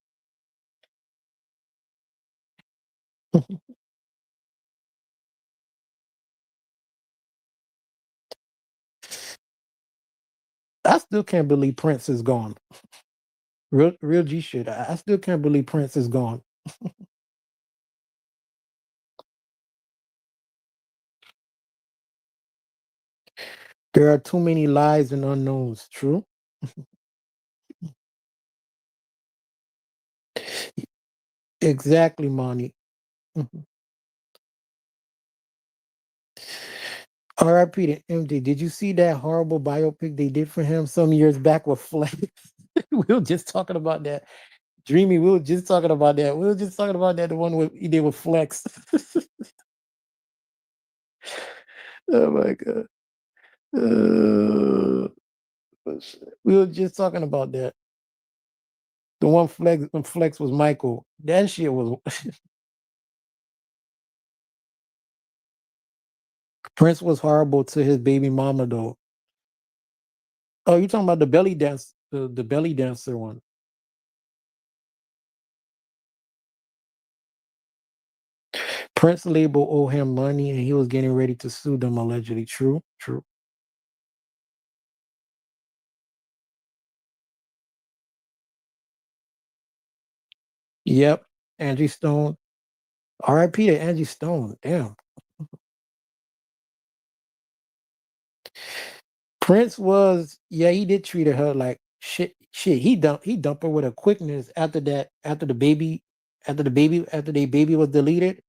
S1: I still can't believe Prince is gone. Real G shit. I still can't believe Prince is gone. There are too many lies and unknowns. True. Exactly, Monty. Mhm. R.I.P. to MJ. Did you see that horrible biopic they did for him some years back with Flex? We were just talking about that. Dreamy, we were just talking about that. We were just talking about that, the one with he did with Flex. Oh my god. Uh, we were just talking about that. The one Flex when Flex was Michael. That shit was Prince was horrible to his baby mama though. Oh, you talking about the belly dance, the belly dancer one. Prince label owe him money and he was getting ready to sue them allegedly. True, true. Yep. Angie Stone. R.I.P. to Angie Stone. Damn. Prince was, yeah, he did treat her like shit. Shit, he dumped her with a quickness after that, after the baby was deleted.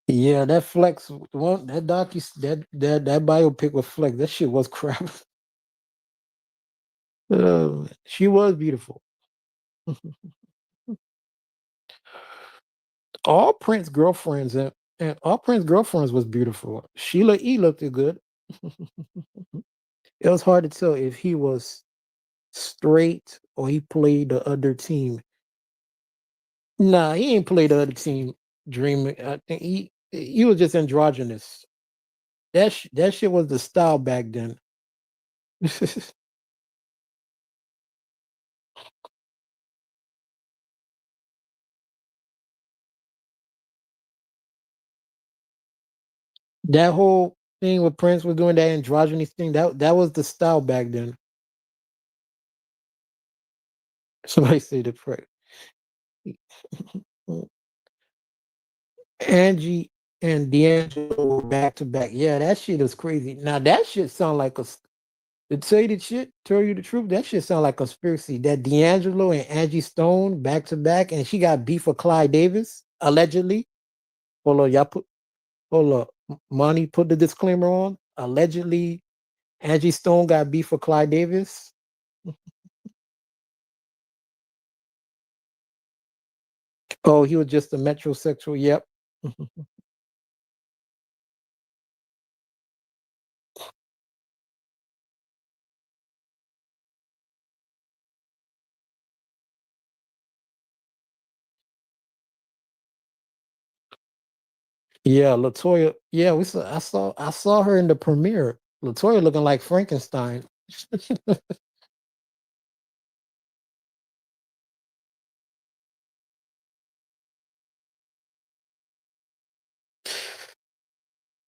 S1: Yeah, that Flex one, that docu, that biopic with Flex, that shit was crap. She was beautiful. All Prince girlfriends and all Prince girlfriends was beautiful. Sheila E looked good. It was hard to tell if he was straight or he played the other team. Nah, he ain't played the other team. Dreaming, I think he was just androgynous. That shit was the style back then. That whole thing with Prince was doing that androgynous thing. That was the style back then. Somebody say the prayer. Angie and D'Angelo were back to back. Yeah, that shit is crazy. Now that shit sound like a to tell you the shit, tell you the truth, that shit sound like a conspiracy. That D'Angelo and Angie Stone back to back, and she got beef with Clyde Davis, allegedly. Hold on, y'all put hold up. Money put the disclaimer on. Allegedly, Angie Stone got beef with Clyde Davis. Oh, he was just a metrosexual. Yep. Yeah, Latoya. Yeah, we saw. I saw her in the premiere. Latoya looking like Frankenstein.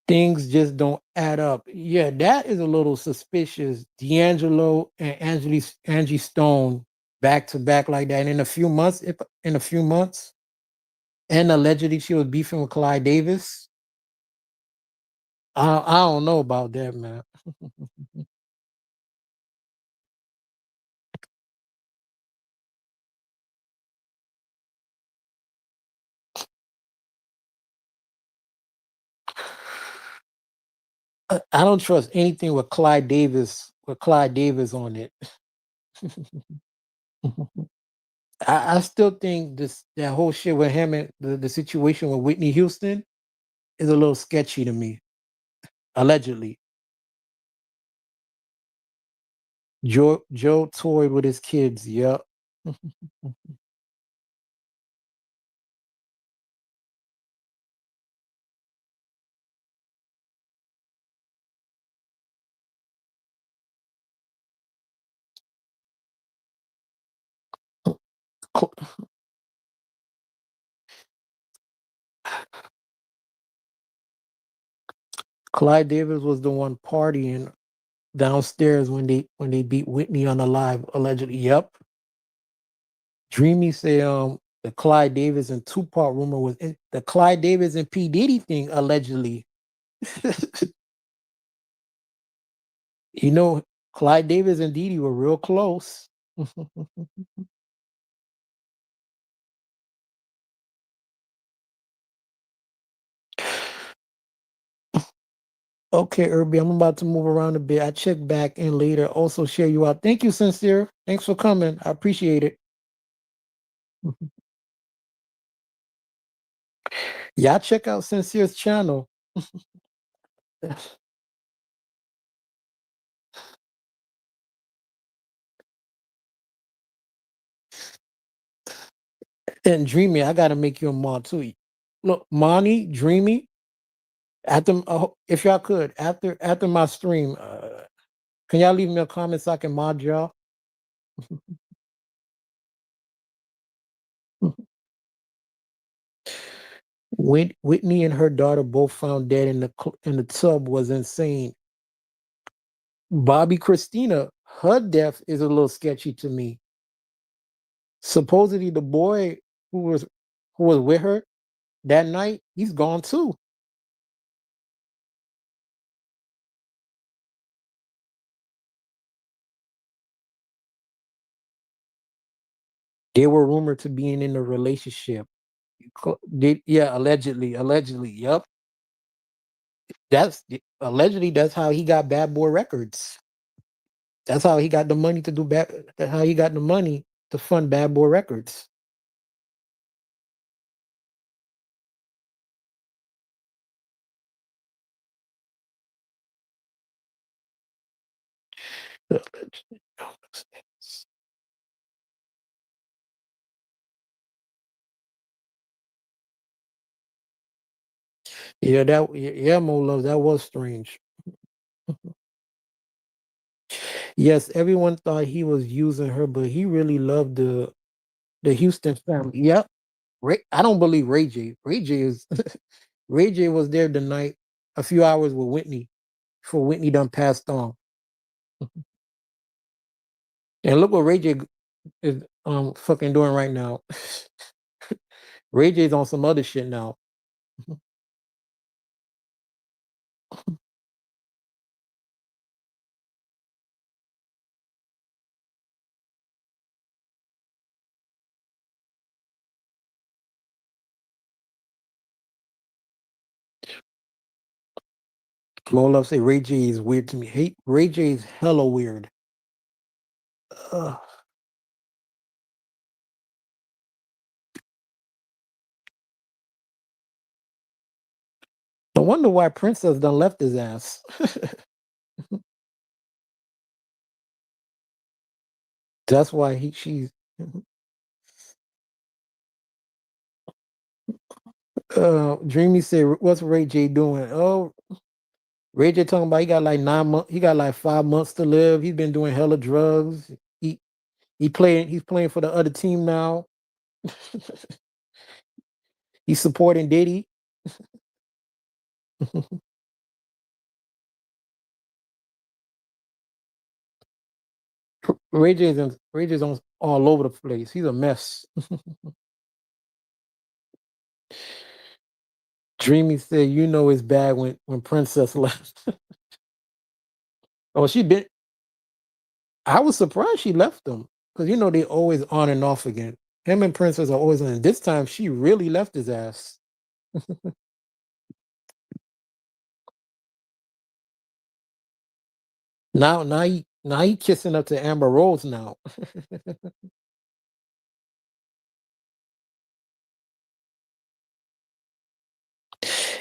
S1: Things just don't add up. Yeah, that is a little suspicious. D'Angelo and Angie Stone back to back like that. And in a few months, if in a few months, and allegedly she was beefing with Clyde Davis. I don't know about that, man. I don't trust anything with Clyde Davis on it. I still think that whole shit with him and the situation with Whitney Houston is a little sketchy to me. Allegedly, Joe toyed with his kids. Yep. Clyde Davis was the one partying downstairs when they beat Whitney on the live, allegedly. Yep. Dreamy say the Clyde Davis and Tupac rumor was the Clyde Davis and P. Diddy thing, allegedly. You know, Clyde Davis and Diddy were real close. Okay, Irby, I'm about to move around a bit. I check back in later. Also share you out. Thank you, Sincere. Thanks for coming. I appreciate it. Y'all check out Sincere's channel. And Dreamy, I gotta make you a mod too. Look, Monty, Dreamy, after if y'all could, after my stream, can y'all leave me a comment so I can mod y'all? Whitney and her daughter both found dead in the tub was insane. Bobby Christina, her death is a little sketchy to me. Supposedly the boy who was who was with her that night, he's gone too. They were rumored to being in a relationship. Yeah, allegedly. Yep. That's allegedly that's how he got Bad Boy Records. That's how he got the money to do bad. That's how he got the money to fund Bad Boy Records. Yeah, Mo Love, that was strange. Yes, everyone thought he was using her, but he really loved the Houston family. Yep. I don't believe Ray J. Ray J is Ray J was there the night, a few hours with Whitney before Whitney done passed on. And look what Ray J is fucking doing right now. Ray J's on some other shit now. Lola say Ray J is weird to me. Hey, Ray J is hella weird. Uh, no wonder why Princess done left his ass. That's why she's Dreamy said, what's Ray J doing? Oh, Ray J talking about he got like 9 months, he got like 5 months to live. He's been doing hella drugs. He's playing for the other team now. He's supporting Diddy. Ray J's on all over the place. He's a mess. Dreamy said, you know it's bad when Princess left. Oh, she been I was surprised she left them. Because you know they always on and off again. Him and Princess are always on. This time she really left his ass. Now he kissing up to Amber Rose now.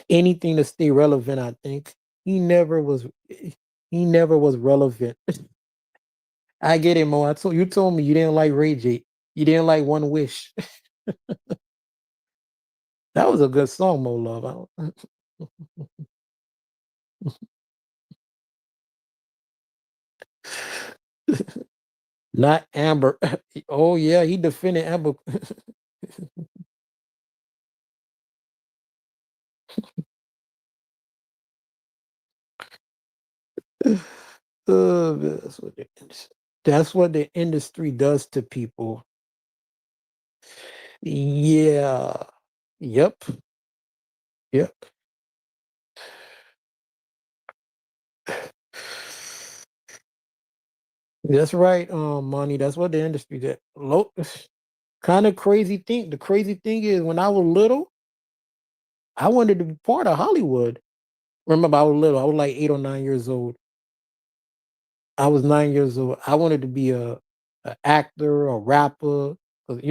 S1: Anything to stay relevant, I think. He never was relevant. I get it, Mo. You told me you didn't like Ray J. You didn't like One Wish. That was a good song, Mo Love. Not Amber. Oh yeah, he defended Amber. Man, that's what the industry does to people. Yeah. Yep. Yep. That's right, money. That's what the industry did. Kind of crazy thing. The crazy thing is, when I was little, I wanted to be part of Hollywood. Remember, I was little. I was like 8 or 9 years old. I was 9 years old. I wanted to be a actor, a rapper. 'Cause,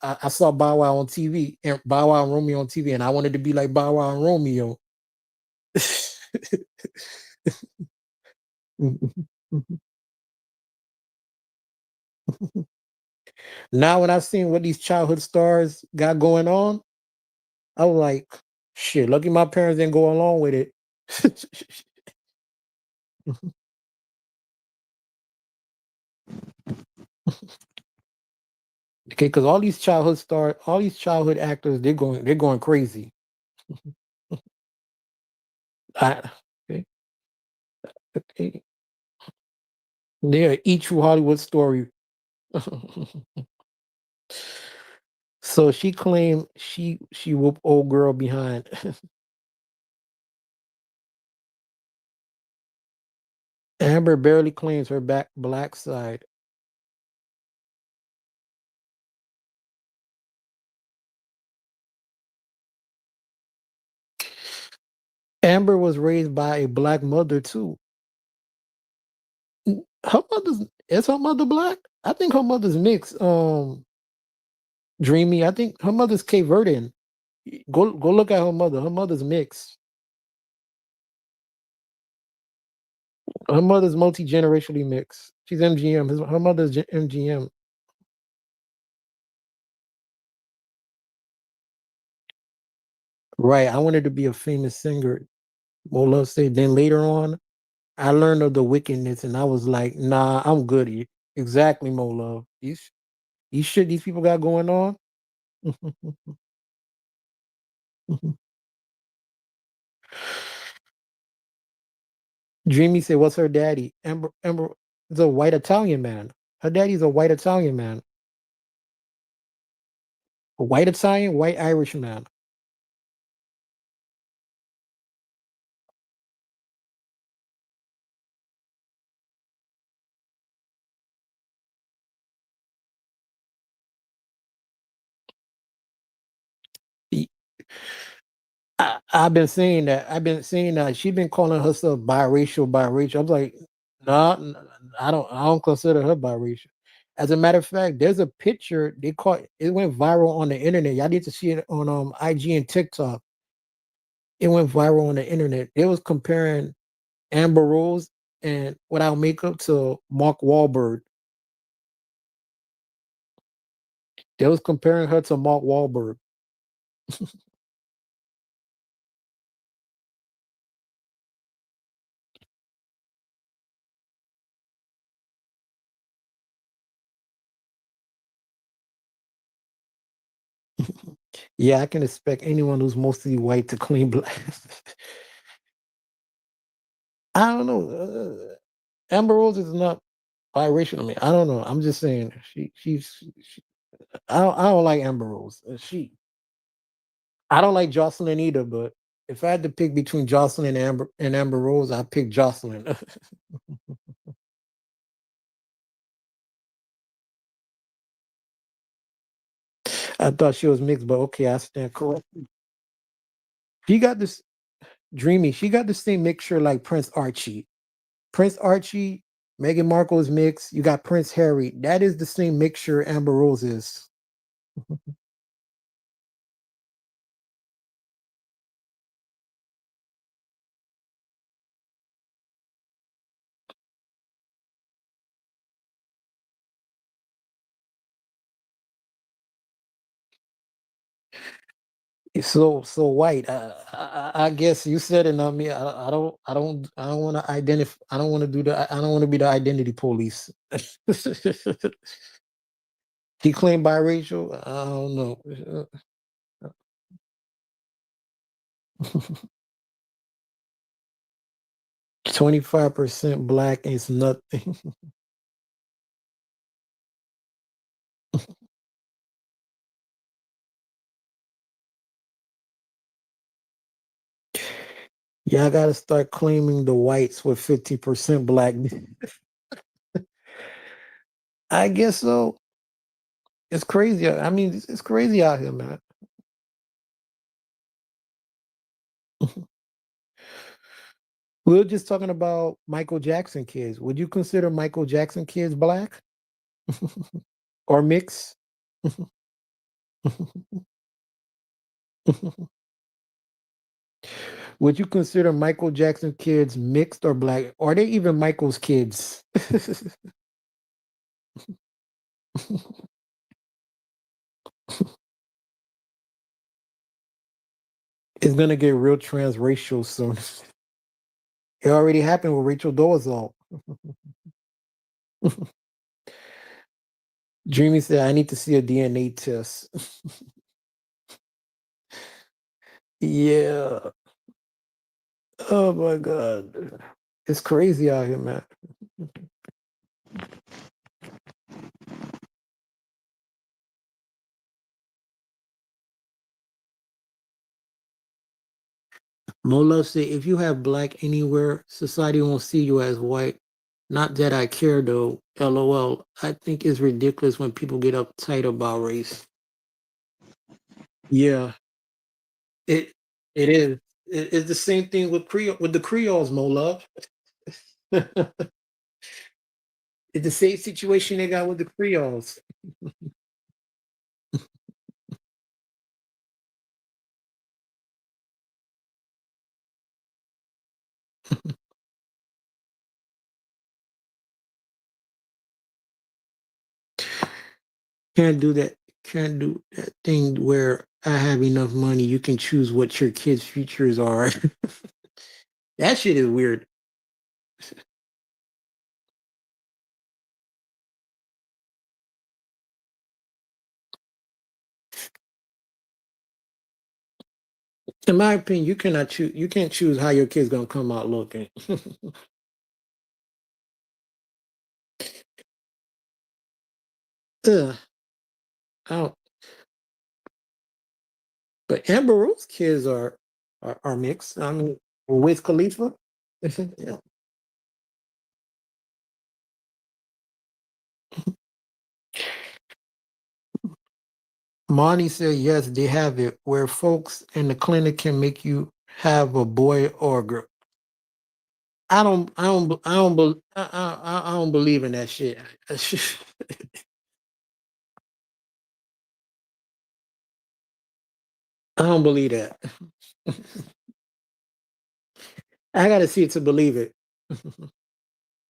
S1: I saw Bow Wow on TV and Bow Wow and Romeo on TV, and I wanted to be like Bow Wow and Romeo. Now, when I seen what these childhood stars got going on, I was like, shit, lucky my parents didn't go along with it. Okay, because all these childhood actors, they're going crazy. I, okay, okay. They're each true Hollywood story. So she claimed she whooped old girl behind. Amber barely claims her back black side. Amber was raised by a black mother too. Her mother's is her mother black? I think her mother's mixed. Dreamy. I think her mother's Cape Verdean. Go look at her mother. Her mother's mixed. Her mother's multi generationally mixed. She's MGM. Her mother's MGM. Right. I wanted to be a famous singer. Mola said. Then later on, I learned of the wickedness, and I was like, nah, I'm good. Exactly, Mola. You shit these people got going on. Dreamy said, "What's her daddy?" Amber is a white Italian man. Her daddy's a white Italian man. A white Italian, white Irish man. He- I've been saying that. I've been saying that. She's been calling herself biracial, biracial. I'm like, no, I don't consider her biracial. As a matter of fact, there's a picture they caught. It went viral on the internet. Y'all need to see it on IG and TikTok. It went viral on the internet. It was comparing Amber Rose and without makeup to Mark Wahlberg. They was comparing her to Mark Wahlberg. Yeah, I can expect anyone who's mostly white to claim black. I don't know. Amber Rose is not biracial to me. I don't know. I'm just saying I don't like Amber Rose. I don't like Jocelyn either. But if I had to pick between Jocelyn and Amber Rose, I pick Jocelyn. I thought she was mixed, but okay, I stand corrected. She got this dreamy. She got the same mixture like Prince Archie. Prince Archie, Meghan Markle's mix. You got Prince Harry. That is the same mixture Amber Rose is. It's so white. I guess you said it on me. I don't want to identify. I don't want to do the. I don't want to be the identity police. He claimed biracial. I don't know. 25% black is nothing. Y'all gotta start claiming the whites with 50% black. I guess so. It's crazy. I mean, it's crazy out here, man. We were just talking about Michael Jackson kids. Would you consider Michael Jackson kids black or mixed? Would you consider Michael Jackson kids mixed or black? Are they even Michael's kids? It's gonna get real transracial soon. It already happened with Rachel Dolezal. Dreamy said, "I need to see a DNA test." Yeah. Oh my god, it's crazy out here, man. Mola said, "If you have black anywhere, society won't see you as white. Not that I care though. LOL. I think it's ridiculous when people get uptight about race." Yeah, it it is. It's the same thing with the Creoles, Mo love. It's the same situation they got with the Creoles. Can't do that. Can't do that thing where I have enough money. You can choose what your kids' futures are. That shit is weird. In my opinion, you cannot choose. You can't choose how your kid's gonna come out looking. Ugh, I don't, but Amber Rose kids are mixed. I mean, with Khalifa. Yeah. Monty said yes, they have it where folks in the clinic can make you have a boy or a girl. I don't believe in that shit. I don't believe that. I gotta see it to believe it.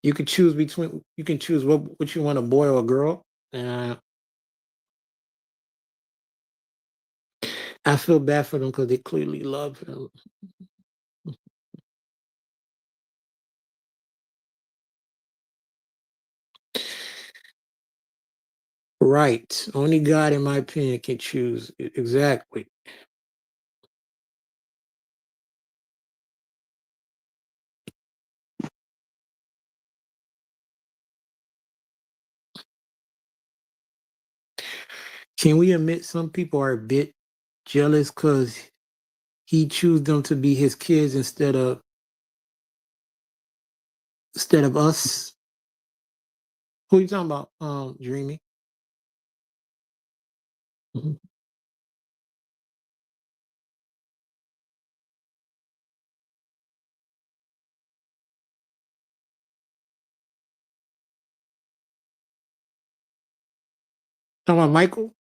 S1: You can choose what you want, a boy or a girl. Uh, I feel bad for them because they clearly love him. Right. Only God, in my opinion, can choose exactly. Can we admit some people are a bit jealous because he choose them to be his kids instead of us? Who you talking about? Dreamy. Mhm. Talking about Michael?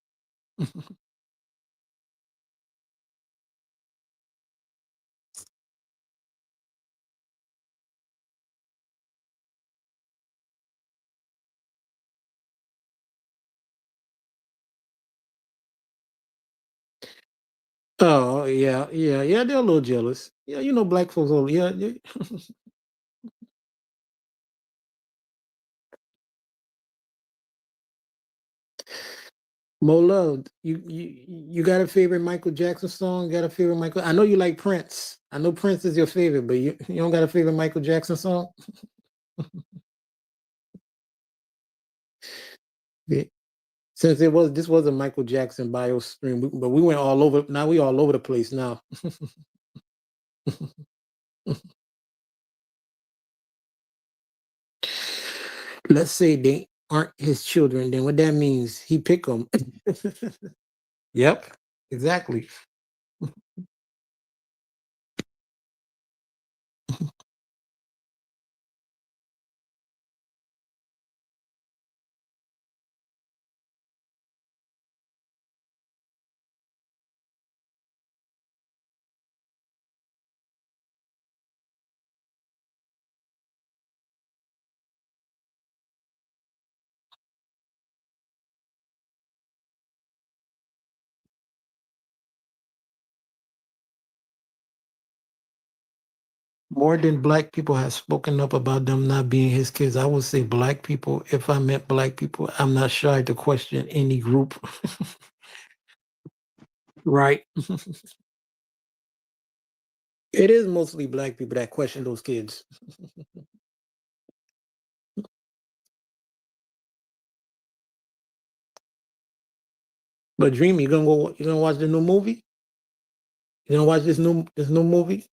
S1: Oh yeah, yeah, yeah. They're a little jealous. Yeah, you know, black folks. Yeah, yeah. Mo Love, you got a favorite Michael Jackson song? Got a favorite Michael? I know you like Prince. I know Prince is your favorite, but you don't got a favorite Michael Jackson song? Yeah. Since this was a Michael Jackson bio stream, but we went all over. Now we all over the place now. Let's say they aren't his children, then what that means, he pick them. Yep, exactly. More than black people have spoken up about them not being his kids. I would say black people. If I met black people, I'm not shy to question any group. Right. It is mostly black people that question those kids. But Dream, you gonna watch the new movie? You gonna watch this new movie?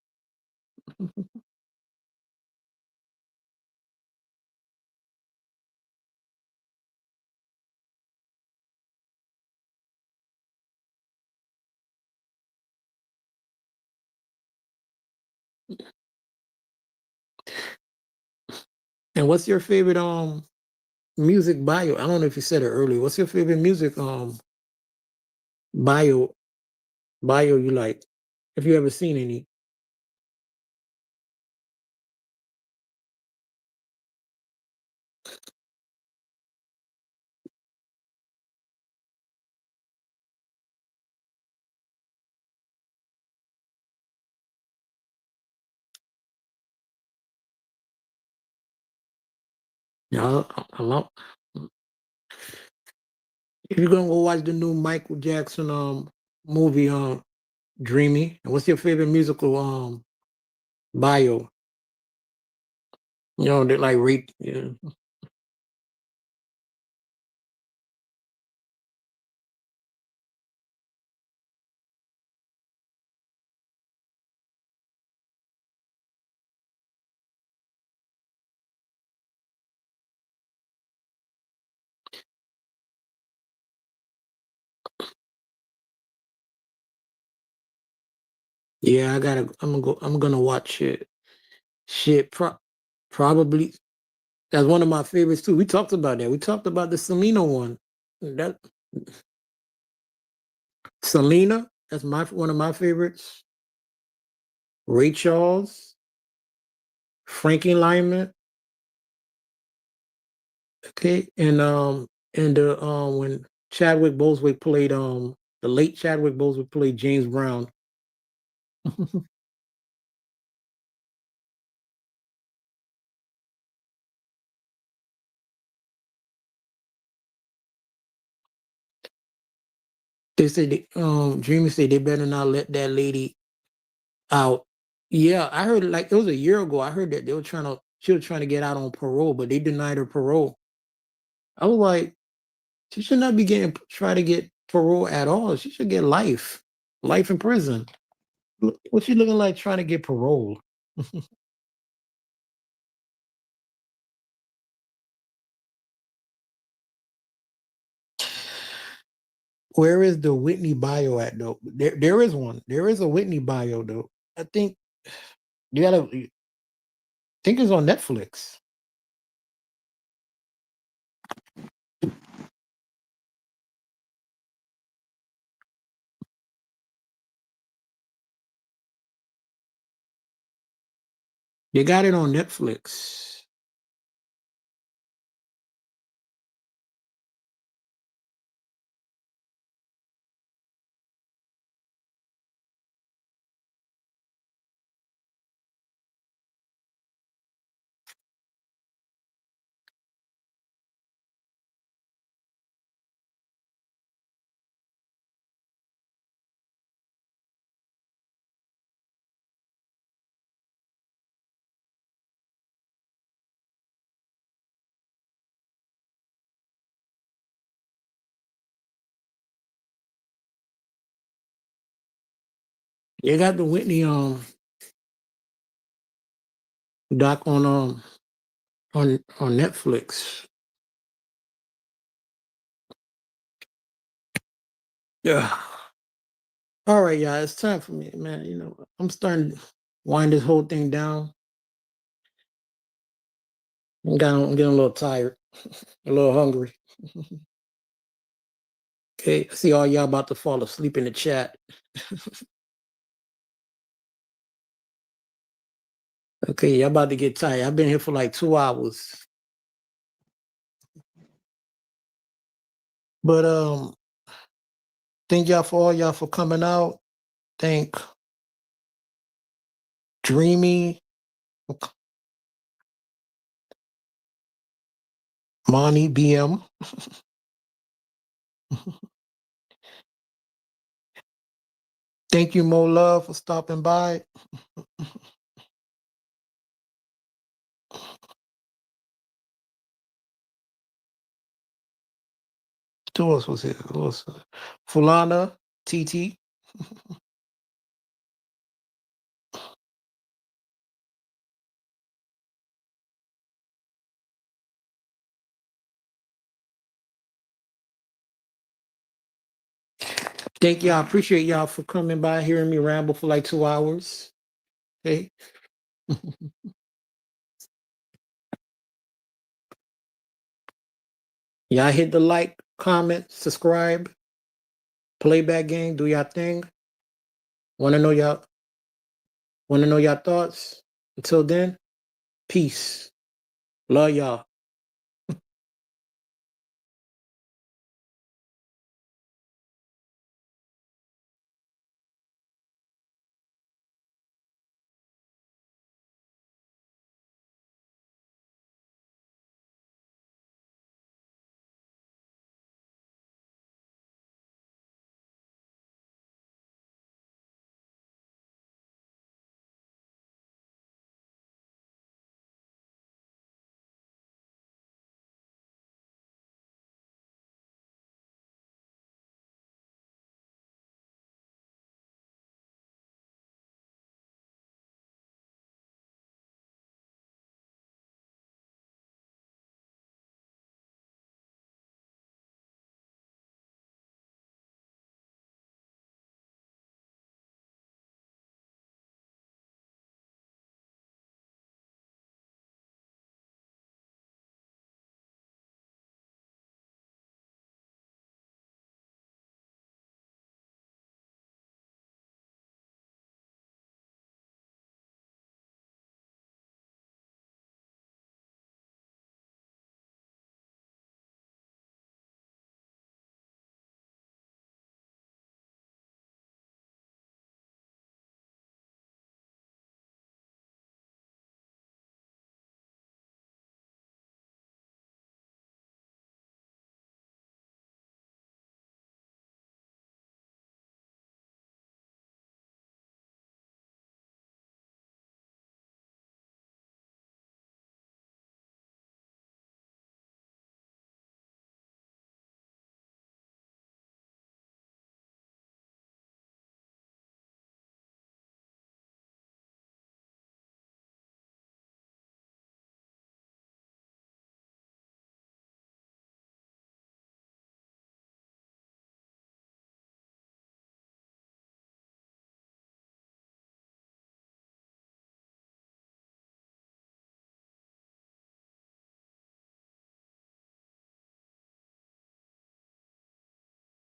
S1: And what's your favorite music bio? I don't know if you said it earlier. What's your favorite music bio bio you like? If you ever seen any? Yeah, I love. If you're gonna go watch the new Michael Jackson movie Dreamy, what's your favorite musical bio? You know, that like rate. Yeah. Yeah, I gotta. I'm gonna go. I'm gonna watch it. Shit, probably that's one of my favorites too. We talked about that. We talked about the Selena one. That Selena. That's my one of my favorites. Ray Charles, Frankie Lyman. Okay, and the when Chadwick Boseman played the late Chadwick Boseman played James Brown. They said Dreamy said they better not let that lady out. Yeah, I heard like it was a year ago. I heard that she was trying to get out on parole, but they denied her parole. I was like, she should not be getting try to get parole at all. She should get life in prison. What's she looking like trying to get parole? Where is the Whitney bio at though? There is one. There is a Whitney bio though. I think you gotta think it's on Netflix. They got it on Netflix. You got the Whitney doc on Netflix. Yeah. All right, y'all. It's time for me, man. You know, I'm starting to wind this whole thing down. I'm getting a little tired, a little hungry. Okay, I see all y'all about to fall asleep in the chat. Okay, y'all about to get tired. I've been here for like 2 hours. But thank y'all for all y'all for coming out. Thank Dreamy, Monty BM. Thank you, Mo Love, for stopping by. Who else was here? Who else? Fulana, TT. Thank y'all. Appreciate y'all for coming by, hearing me ramble for like 2 hours. Okay. Y'all hit the like, comment, subscribe, playback game, do y'all thing. Wanna know y'all thoughts? Until then, peace. Love y'all.